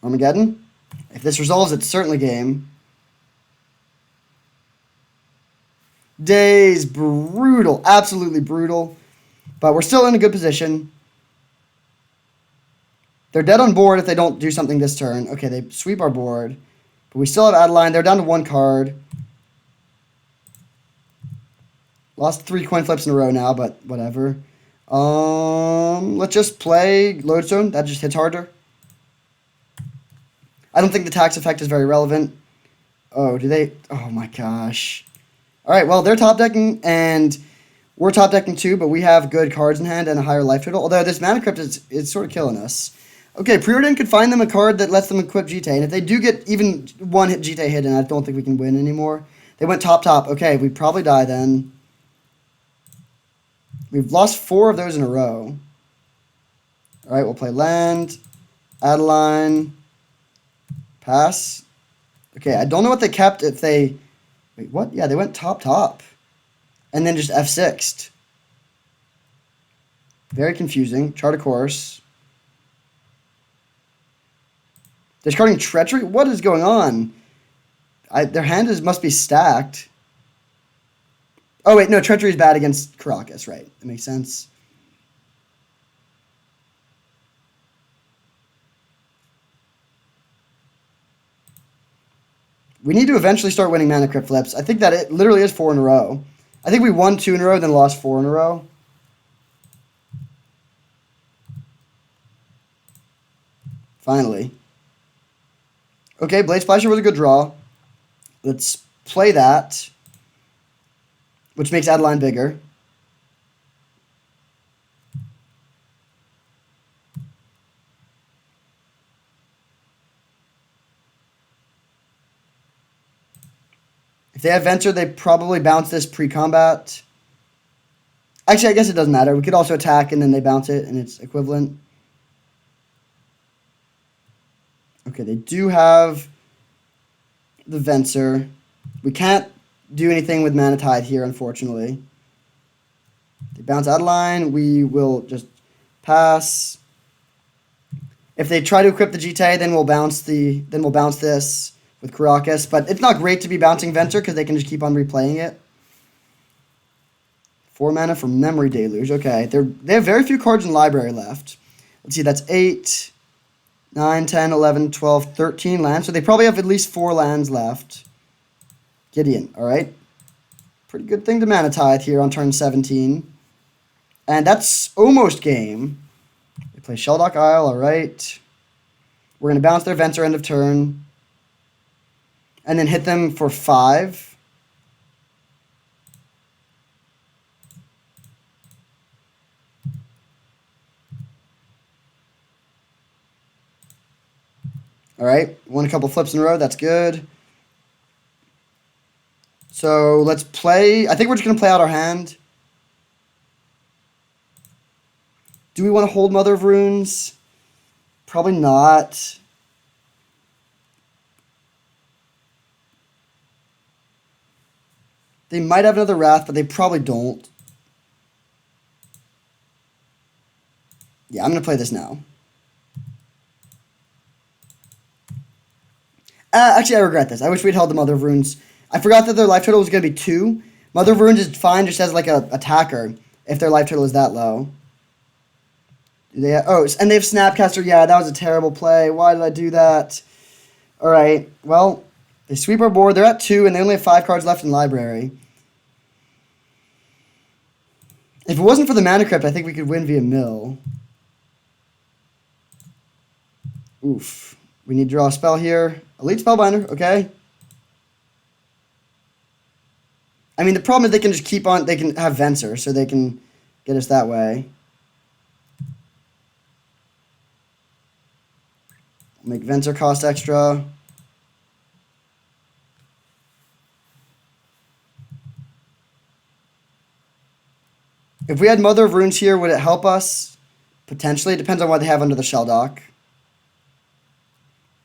Armageddon. If this resolves, it's certainly game. Days, brutal, absolutely brutal. But we're still in a good position. They're dead on board if they don't do something this turn. Okay, they sweep our board. But we still have Adeline. They're down to 1 card. Lost 3 coin flips in a row now, but whatever. Let's just play Lodestone. That just hits harder. I don't think the tax effect is very relevant. Oh, do they? Oh my gosh. All right, well, they're top decking, and we're top decking too, but we have good cards in hand and a higher life total. Although this Mana Crypt is sort of killing us. Okay, Preordain could find them a card that lets them equip GT, and if they do get even 1 hit GT hidden, I don't think we can win anymore. They went top. Okay, we probably die then. We've lost 4 of those in a row. All right, we'll play land, Adeline, pass. Okay, I don't know what they kept if they... wait, what? Yeah, they went top. And then just F6'd. Very confusing. Chart a course. Discarding Treachery? What is going on? Their hand must be stacked. Oh, wait, no, Treachery is bad against Caracas, right. That makes sense. We need to eventually start winning Mana Crypt flips. I think that it literally is 4 in a row. I think we won 2 in a row, then lost 4 in a row. Finally. Okay, Blade Splasher was a good draw. Let's play that, which makes Adeline bigger. If they have Venture, they probably bounce this pre-combat. Actually, I guess it doesn't matter. We could also attack, and then they bounce it, and it's equivalent. Okay, they do have the Venture. We can't do anything with Mana Tithe here, unfortunately. They bounce Adeline. We will just pass. If they try to equip the GT, then we'll bounce this with Caracas. But it's not great to be bouncing Venture because they can just keep on replaying it. 4 mana for Memory Deluge. Okay, they have very few cards in library left. Let's see, that's 8. 9, 10, 11, 12, 13 lands. So they probably have at least 4 lands left. Gideon, all right. Pretty good thing to mana tithe here on turn 17. And that's almost game. They play Shelldock Isle, all right. We're going to bounce their Venser end of turn. And then hit them for 5. All right, won a couple flips in a row. That's good. So let's play. I think we're just going to play out our hand. Do we want to hold Mother of Runes? Probably not. They might have another Wrath, but they probably don't. Yeah, I'm going to play this now. Actually, I regret this. I wish we'd held the Mother of Runes. I forgot that their life total was going to be 2. Mother of Runes is fine just as like a attacker if their life total is that low. Do they and they have Snapcaster. Yeah, that was a terrible play. Why did I do that? All right. Well, they sweep our board. They're at 2, and they only have 5 cards left in library. If it wasn't for the Mana Crypt, I think we could win via mill. Oof. We need to draw a spell here. Elite Spellbinder, okay. I mean, the problem is they can just keep on... They can have Venser, so they can get us that way. Make Venser cost extra. If we had Mother of Runes here, would it help us? Potentially. It depends on what they have under the Shelldock.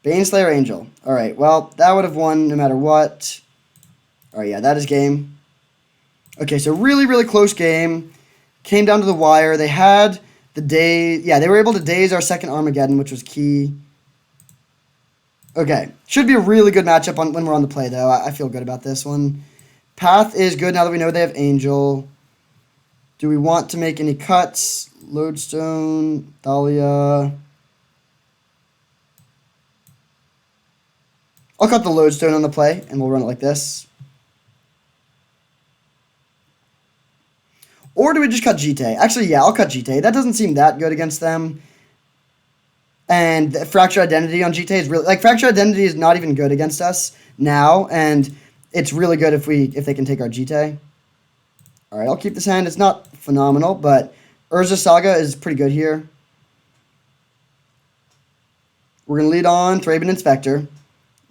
Baneslayer Angel. All right, well, that would have won no matter what. All right, yeah, that is game. Okay, so really, really close game. Came down to the wire. They had the day... Yeah, they were able to daze our second Armageddon, which was key. Okay, should be a really good matchup when we're on the play, though. I feel good about this one. Path is good now that we know they have Angel. Do we want to make any cuts? Lodestone, Thalia... I'll cut the Lodestone on the play, and we'll run it like this. Or do we just cut Jite? Actually, yeah, I'll cut Jite. That doesn't seem that good against them. And Fractured Identity on Jite is really... Like, Fractured Identity is not even good against us now, and it's really good if they can take our Jite. Alright, I'll keep this hand. It's not phenomenal, but Urza Saga is pretty good here. We're going to lead on Thraben Inspector.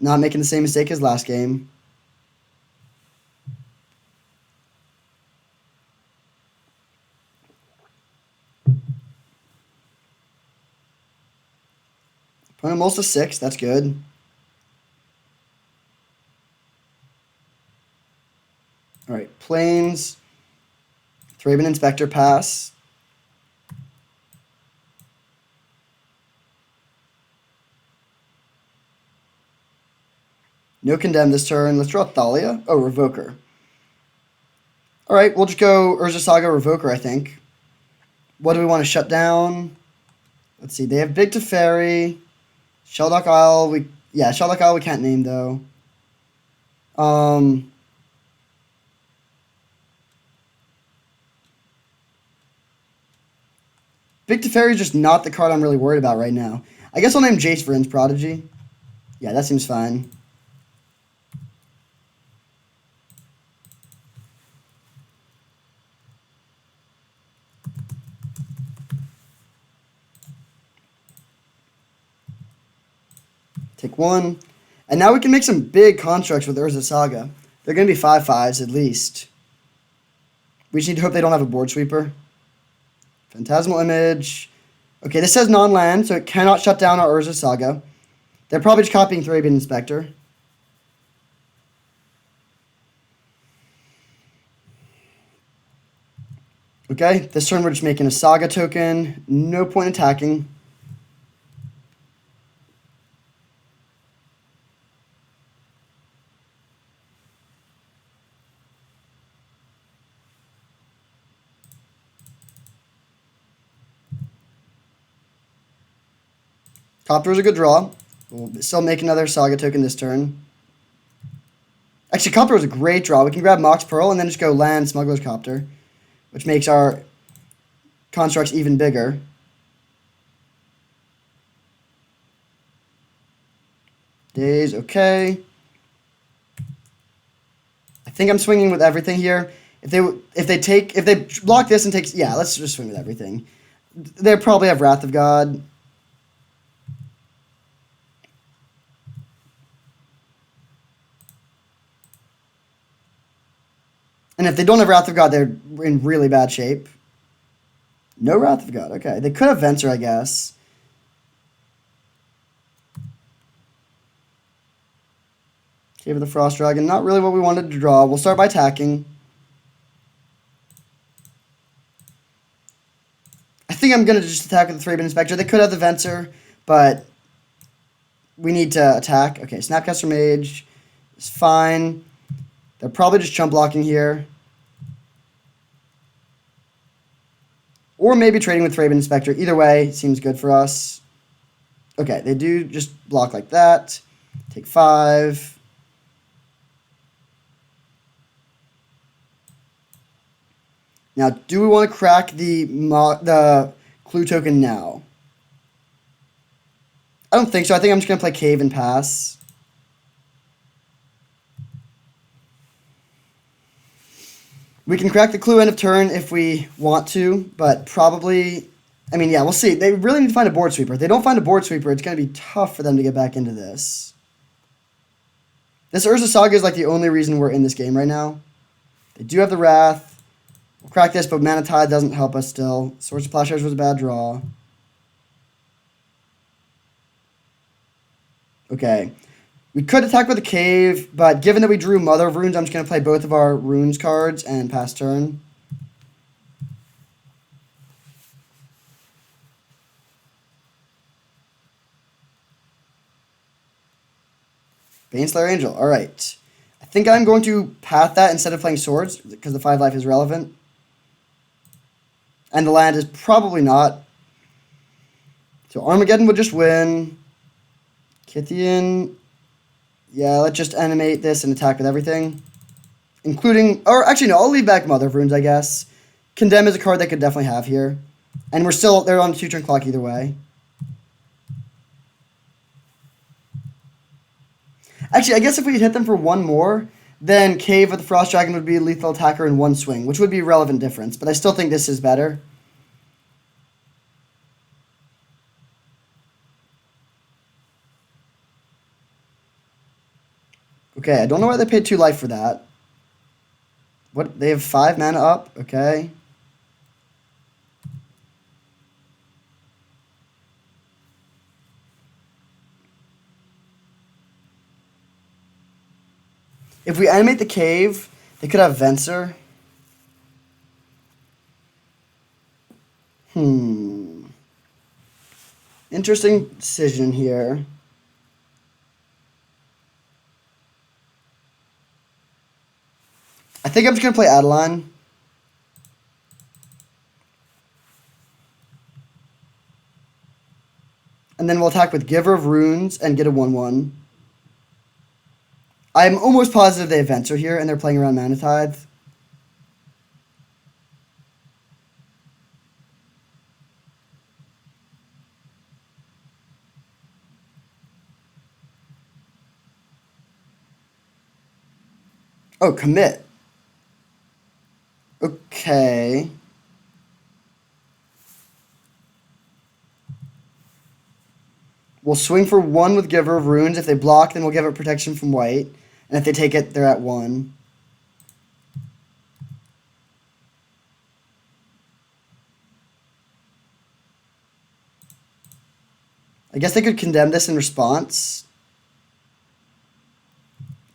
Not making the same mistake as last game. Opponent mulls to 6. That's good. All right. Plains. Thraben Inspector pass. No Condemn this turn. Let's draw Thalia. Oh, Revoker. All right, we'll just go Urza Saga Revoker, I think. What do we want to shut down? Let's see. They have Big Teferi. Shelldock Isle. Shelldock Isle we can't name, though. Big Teferi is just not the card I'm really worried about right now. I guess I'll name Jace Vryn's Prodigy. Yeah, that seems fine. Take 1. And now we can make some big constructs with Urza Saga. They're going to be 5/5s at least. We just need to hope they don't have a board sweeper. Phantasmal Image. Okay, this says non-land, so it cannot shut down our Urza Saga. They're probably just copying Thraben Inspector. Okay, this turn we're just making a Saga token. No point attacking. Copter is a good draw. We'll still make another Saga token this turn. Actually, Copter was a great draw. We can grab Mox Pearl and then just go land Smuggler's Copter, which makes our constructs even bigger. Days, okay. I think I'm swinging with everything here. If they block this and take, yeah, let's just swing with everything. They probably have Wrath of God. And if they don't have Wrath of God, they're in really bad shape. No Wrath of God, okay. They could have Venser, I guess. Cave of the Frost Dragon, not really what we wanted to draw. We'll start by attacking. I think I'm going to just attack with the Thraben Inspector. They could have the Venser, but we need to attack. Okay, Snapcaster Mage is fine. They're probably just chump blocking here. Or maybe trading with Thraben Inspector. Either way, seems good for us. Okay, they do just block like that. Take 5. Now, do we want to crack the clue token now? I don't think so. I think I'm just going to play Cave and pass. We can crack the clue end of turn if we want to, but probably, I mean, yeah, we'll see. They really need to find a board sweeper. If they don't find a board sweeper, it's going to be tough for them to get back into this. This Urza Saga is like the only reason we're in this game right now. They do have the Wrath. We'll crack this, but Mana Tide doesn't help us still. Swords of Plowshares was a bad draw. Okay. We could attack with a Cave, but given that we drew Mother of Runes, I'm just going to play both of our Runes cards and pass turn. Baneslayer Angel. All right. I think I'm going to path that instead of playing Swords, because the 5 life is relevant. And the land is probably not. So Armageddon would just win. Kithian. Yeah, let's just animate this and attack with everything. Including, or actually no, I'll leave back Mother of Runes, I guess. Condemn is a card they could definitely have here. And they're on 2-turn clock either way. Actually, I guess if we could hit them for one more, then Cave with the Frost Dragon would be a lethal attacker in one swing, which would be a relevant difference. But I still think this is better. Okay, I don't know why they paid 2 life for that. What? They have 5 mana up? Okay. If we animate the Cave, they could have Venser. Interesting decision here. I think I'm just going to play Adeline. And then we'll attack with Giver of Runes and get a 1/1. I'm almost positive they have Venser here, and they're playing around Mana Tithe. Oh, commit. Okay. We'll swing for 1 with Giver of Runes. If they block, then we'll give it protection from white. And if they take it, they're at 1. I guess they could condemn this in response.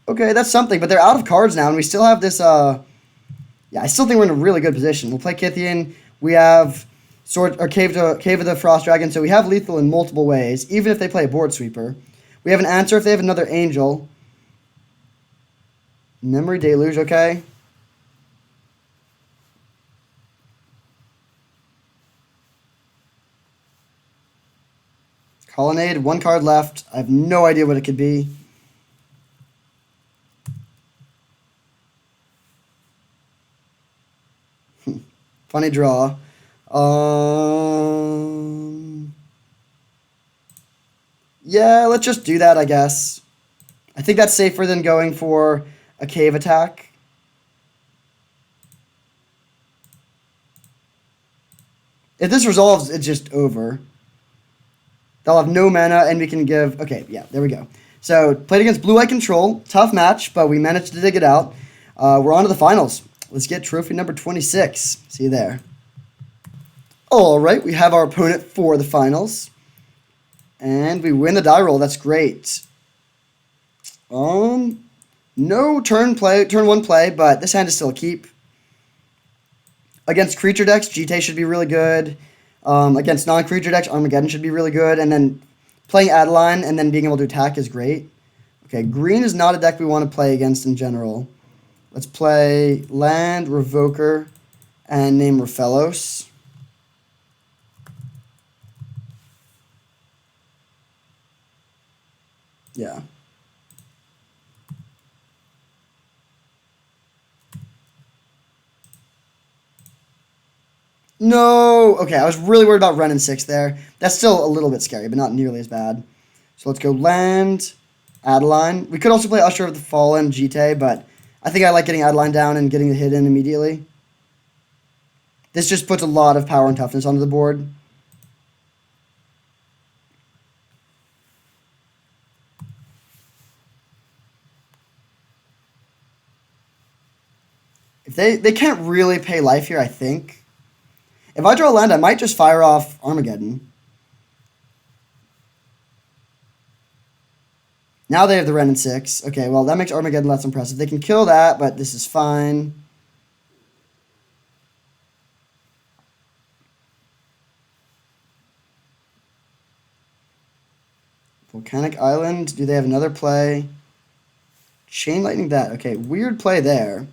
Okay, that's something, but they're out of cards now, and we still have this, yeah, I still think we're in a really good position. We'll play Kithian. We have Cave of the Frost Dragon, so we have lethal in multiple ways, even if they play a board sweeper. We have an answer if they have another Angel. Memory Deluge, okay. Colonnade, 1 card left. I have no idea what it could be. Funny draw. Yeah, let's just do that, I guess. I think that's safer than going for a cave attack. If this resolves, it's just over. They'll have no mana, and we can give... Okay, yeah, there we go. So, played against Blue-White Control. Tough match, but we managed to dig it out. We're on to the finals. Let's get trophy number 26. See you there. All right, we have our opponent for the finals. And we win the die roll. That's great. No turn 1 play, but this hand is still a keep. Against creature decks, GT should be really good. Against non-creature decks, Armageddon should be really good. And then playing Adeline and then being able to attack is great. Okay, green is not a deck we want to play against in general. Let's play Land, Revoker, and name Raphelos. Yeah. No! Okay, I was really worried about Ren and 6 there. That's still a little bit scary, but not nearly as bad. So let's go Land, Adeline. We could also play Usher of the Fallen, GT, but I think I like getting Adeline down and getting the hit in immediately. This just puts a lot of power and toughness onto the board. If they can't really pay life here, I think. If I draw a land, I might just fire off Armageddon. Now they have the Ren and 6. Okay, well, that makes Armageddon less impressive. They can kill that, but this is fine. Volcanic Island. Do they have another play? Chain Lightning that. Okay, weird play there.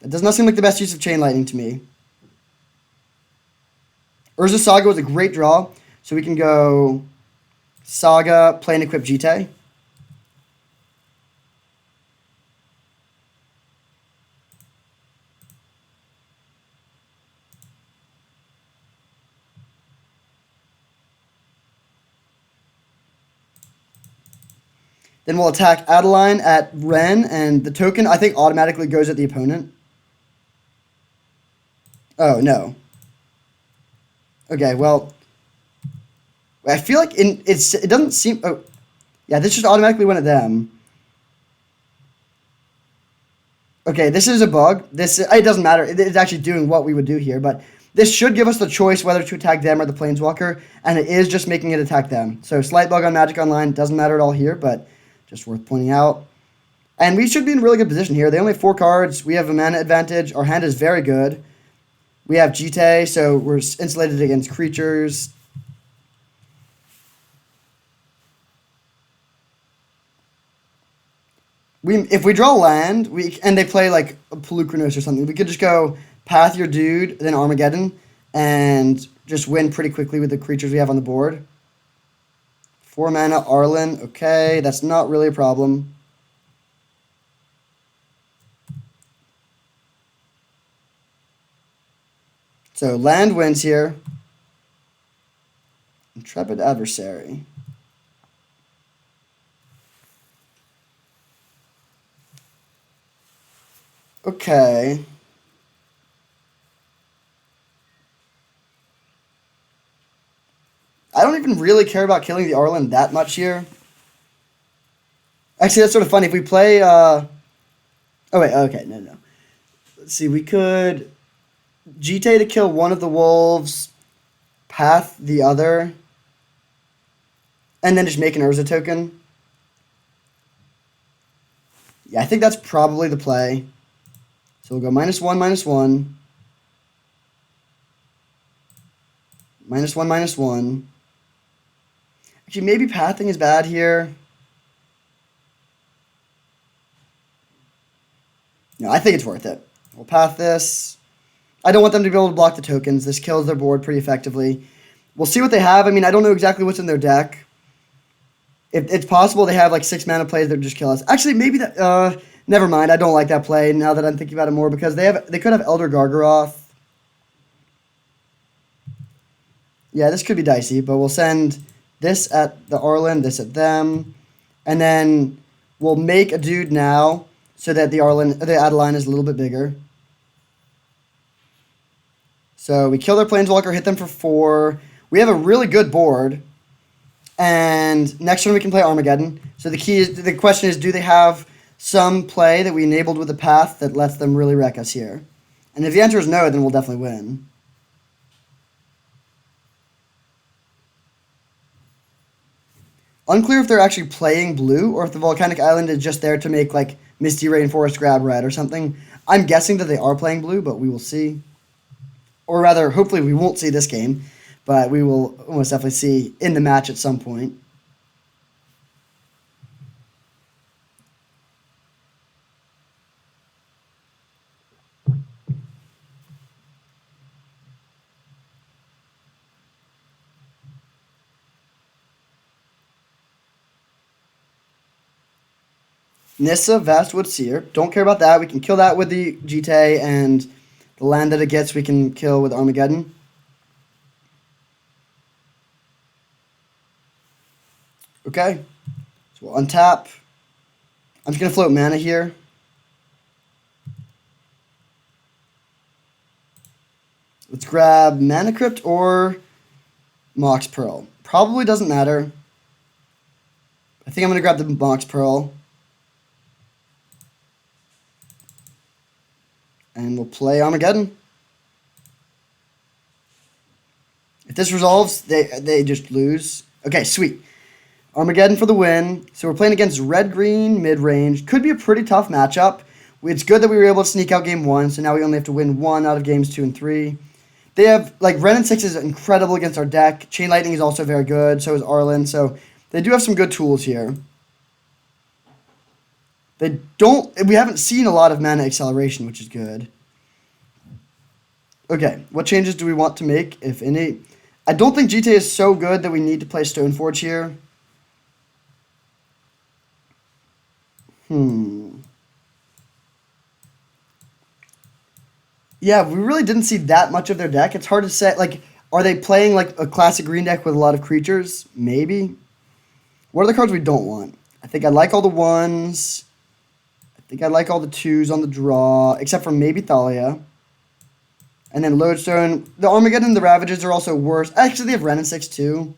That does not seem like the best use of Chain Lightning to me. Urza Saga was a great draw, so we can go Saga, play and equip GT. Then we'll attack Adeline at Ren, and the token, I think, automatically goes at the opponent. Oh, no. Okay, well, I feel like it doesn't seem... Oh, yeah, this just automatically went at them. Okay, this is a bug. It doesn't matter. It's actually doing what we would do here, but this should give us the choice whether to attack them or the Planeswalker, and it is just making it attack them. So slight bug on Magic Online. Doesn't matter at all here, but just worth pointing out. And we should be in a really good position here. They only have 4 cards. We have a mana advantage. Our hand is very good. We have GT, so we're insulated against creatures. If we draw land, and they play like a Pelucranos or something, we could just go Path your dude, then Armageddon, and just win pretty quickly with the creatures we have on the board. 4 mana, Arlen. Okay, that's not really a problem. So land wins here. Intrepid Adversary. Okay. I don't even really care about killing the Arlen that much here. Actually, that's sort of funny. If we play... Oh, wait. Okay, no. Let's see. We could... GT to kill one of the wolves, Path the other, and then just make an Urza token. Yeah, I think that's probably the play. So we'll go -1, -1. -1, -1. Actually, maybe pathing is bad here. No, I think it's worth it. We'll path this. I don't want them to be able to block the tokens. This kills their board pretty effectively. We'll see what they have. I mean, I don't know exactly what's in their deck. It's possible they have like 6 mana plays that just kill us. Actually, maybe that. Never mind. I don't like that play now that I'm thinking about it more because they could have Elder Gargaroth. Yeah, this could be dicey, but we'll send this at the Arlen, this at them, and then we'll make a dude now so that the Adeline is a little bit bigger. So we kill their Planeswalker, hit them for 4. We have a really good board. And next turn we can play Armageddon. So the question is, do they have some play that we enabled with a path that lets them really wreck us here? And if the answer is no, then we'll definitely win. Unclear if they're actually playing blue or if the Volcanic Island is just there to make like Misty Rainforest grab red or something. I'm guessing that they are playing blue, but we will see. Or rather, hopefully we won't see this game, but we will almost definitely see in the match at some point. Nissa, Vastwood Seer. Don't care about that. We can kill that with the GT, and the land that it gets we can kill with Armageddon. Okay. So we'll untap. I'm just going to float mana here. Let's grab Mana Crypt or Mox Pearl. Probably doesn't matter. I think I'm going to grab the Mox Pearl. And we'll play Armageddon. If this resolves, they just lose. Okay, sweet. Armageddon for the win. So we're playing against red-green mid-range. Could be a pretty tough matchup. It's good that we were able to sneak out game 1, so now we only have to win 1 out of games 2 and 3. They have, like, Ren and 6 is incredible against our deck. Chain Lightning is also very good, so is Arlen. So they do have some good tools here. We haven't seen a lot of mana acceleration, which is good. Okay, what changes do we want to make, if any? I don't think GT is so good that we need to play Stoneforge here. Yeah, we really didn't see that much of their deck. It's hard to say, like, are they playing, like, a classic green deck with a lot of creatures? Maybe. What are the cards we don't want? I think I like all the 1s. I think I like all the 2s on the draw, except for maybe Thalia. And then Lodestone. The Armageddon and the Ravages are also worse. Actually, they have Ren and 6 too.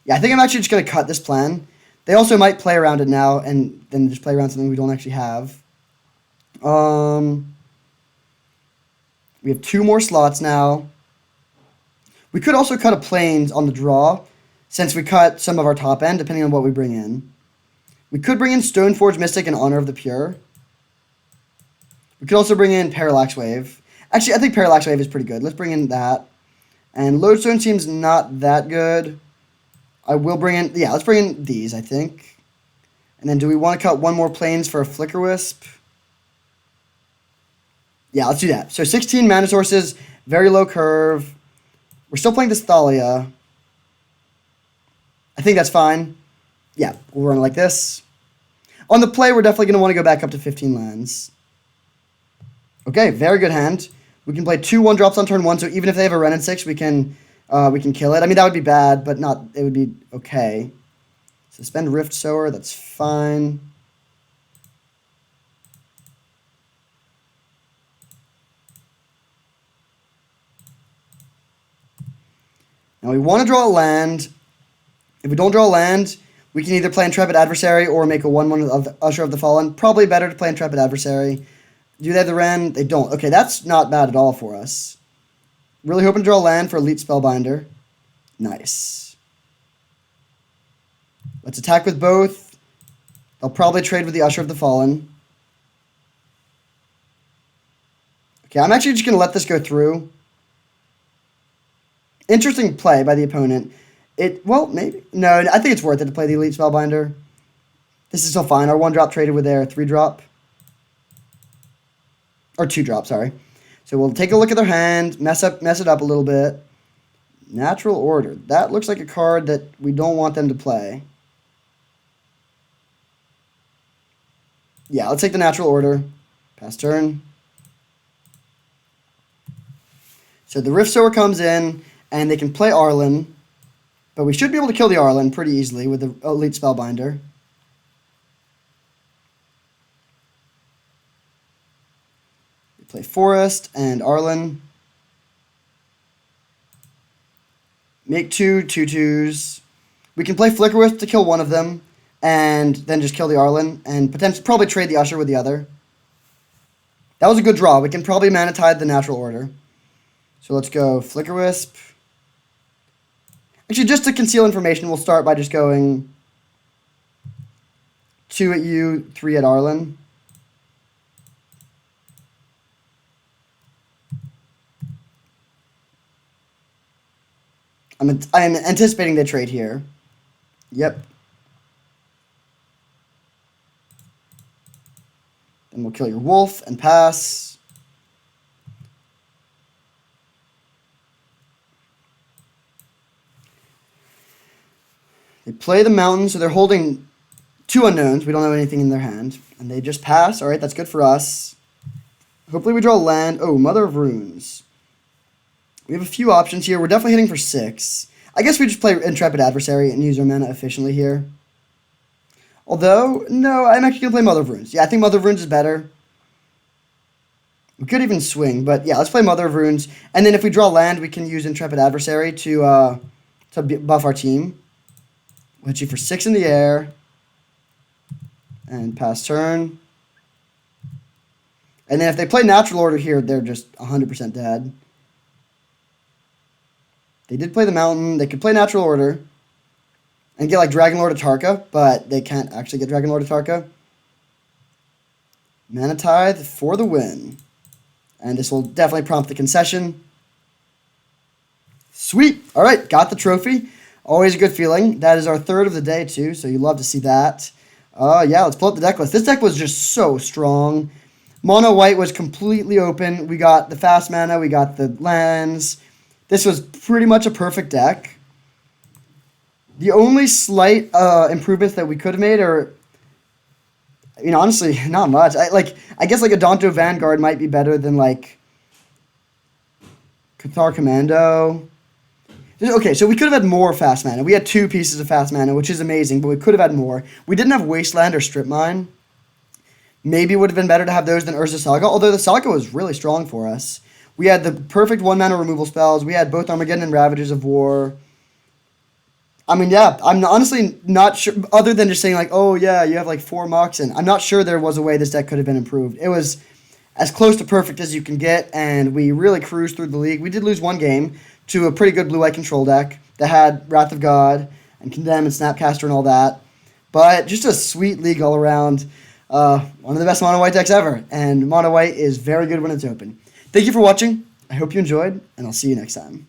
Yeah, I think I'm actually just going to cut this plan. They also might play around it now and then just play around something we don't actually have. We have 2 more slots now. We could also cut a Plains on the draw, since we cut some of our top end, depending on what we bring in. We could bring in Stoneforge Mystic in honor of the Pure. We could also bring in Parallax Wave. Actually, I think Parallax Wave is pretty good. Let's bring in that. And Lodestone seems not that good. I will bring in... Yeah, let's bring in these, I think. And then do we want to cut 1 more Plains for a Flicker Wisp? Yeah, let's do that. So 16 mana sources, very low curve. We're still playing this Thalia. I think that's fine. Yeah, we'll run it like this. On the play, we're definitely going to want to go back up to 15 lands. Okay, very good hand. We can play 2 1-drops on turn 1, so even if they have a Ren and 6, we can kill it. I mean, that would be bad, but it would be okay. Suspend Rift Sower, that's fine. Now we want to draw a land. If we don't draw a land, we can either play Intrepid Adversary or make a 1/1 of Usher of the Fallen. Probably better to play Intrepid Adversary. Do they have the Ren? They don't. Okay, that's not bad at all for us. Really hoping to draw a land for Elite Spellbinder. Nice. Let's attack with both. They'll probably trade with the Usher of the Fallen. Okay, I'm actually just going to let this go through. Interesting play by the opponent. Well, maybe. No, I think it's worth it to play the Elite Spellbinder. This is still fine. Our 1-drop traded with their 3-drop. Or 2-drop, sorry. So we'll take a look at their hand, mess it up a little bit. Natural Order. That looks like a card that we don't want them to play. Yeah, let's take the Natural Order. Pass turn. So the Rift Sower comes in, and they can play Arlen. But we should be able to kill the Arlen pretty easily with the Elite Spellbinder. We play Forest and Arlen. Make 2/2/2s. We can play Flicker Wisp to kill one of them, and then just kill the Arlen, and potentially probably trade the Usher with the other. That was a good draw. We can probably Mana Tide the Natural Order. So let's go Flicker Wisp. Actually, just to conceal information, we'll start by just going 2 at you, 3 at Arlen. I'm anticipating they trade here. Yep. Then we'll kill your wolf and pass. They play the mountain, so they're holding 2 unknowns. We don't have anything in their hand. And they just pass. All right, that's good for us. Hopefully we draw land. Oh, Mother of Runes. We have a few options here. We're definitely hitting for 6. I guess we just play Intrepid Adversary and use our mana efficiently here. Although, no, I'm actually going to play Mother of Runes. Yeah, I think Mother of Runes is better. We could even swing, but yeah, let's play Mother of Runes. And then if we draw land, we can use Intrepid Adversary to buff our team. We'll hit you for 6 in the air. And pass turn. And then if they play Natural Order here, they're just 100% dead. They did play the mountain. They could play Natural Order and get like Dragon Lord Atarka, but they can't actually get Dragon Lord Atarka. Mana Tithe for the win. And this will definitely prompt the concession. Sweet. All right, got the trophy. Always a good feeling. That is our 3rd of the day, too, so you love to see that. Yeah, let's pull up the deck list. This deck was just so strong. Mono White was completely open. We got the fast mana. We got the lands. This was pretty much a perfect deck. The only slight improvements that we could have made are, I mean, honestly, not much. I guess like a Adonto Vanguard might be better than like Cathar Commando. Okay, so we could have had more fast mana. We had 2 pieces of fast mana, which is amazing, but we could have had more. We didn't have Wasteland or Strip Mine. Maybe it would have been better to have those than Urza Saga, although the Saga was really strong for us. We had the perfect 1-mana removal spells. We had both Armageddon and Ravages of War. I mean, yeah, I'm honestly not sure, other than just saying like, oh yeah, you have like 4 Mox, and I'm not sure there was a way this deck could have been improved. It was as close to perfect as you can get, and we really cruised through the league. We did lose 1 game to a pretty good blue-white control deck that had Wrath of God and Condemn and Snapcaster and all that. But just a sweet league all around. One of the best mono-white decks ever, and mono-white is very good when it's open. Thank you for watching. I hope you enjoyed, and I'll see you next time.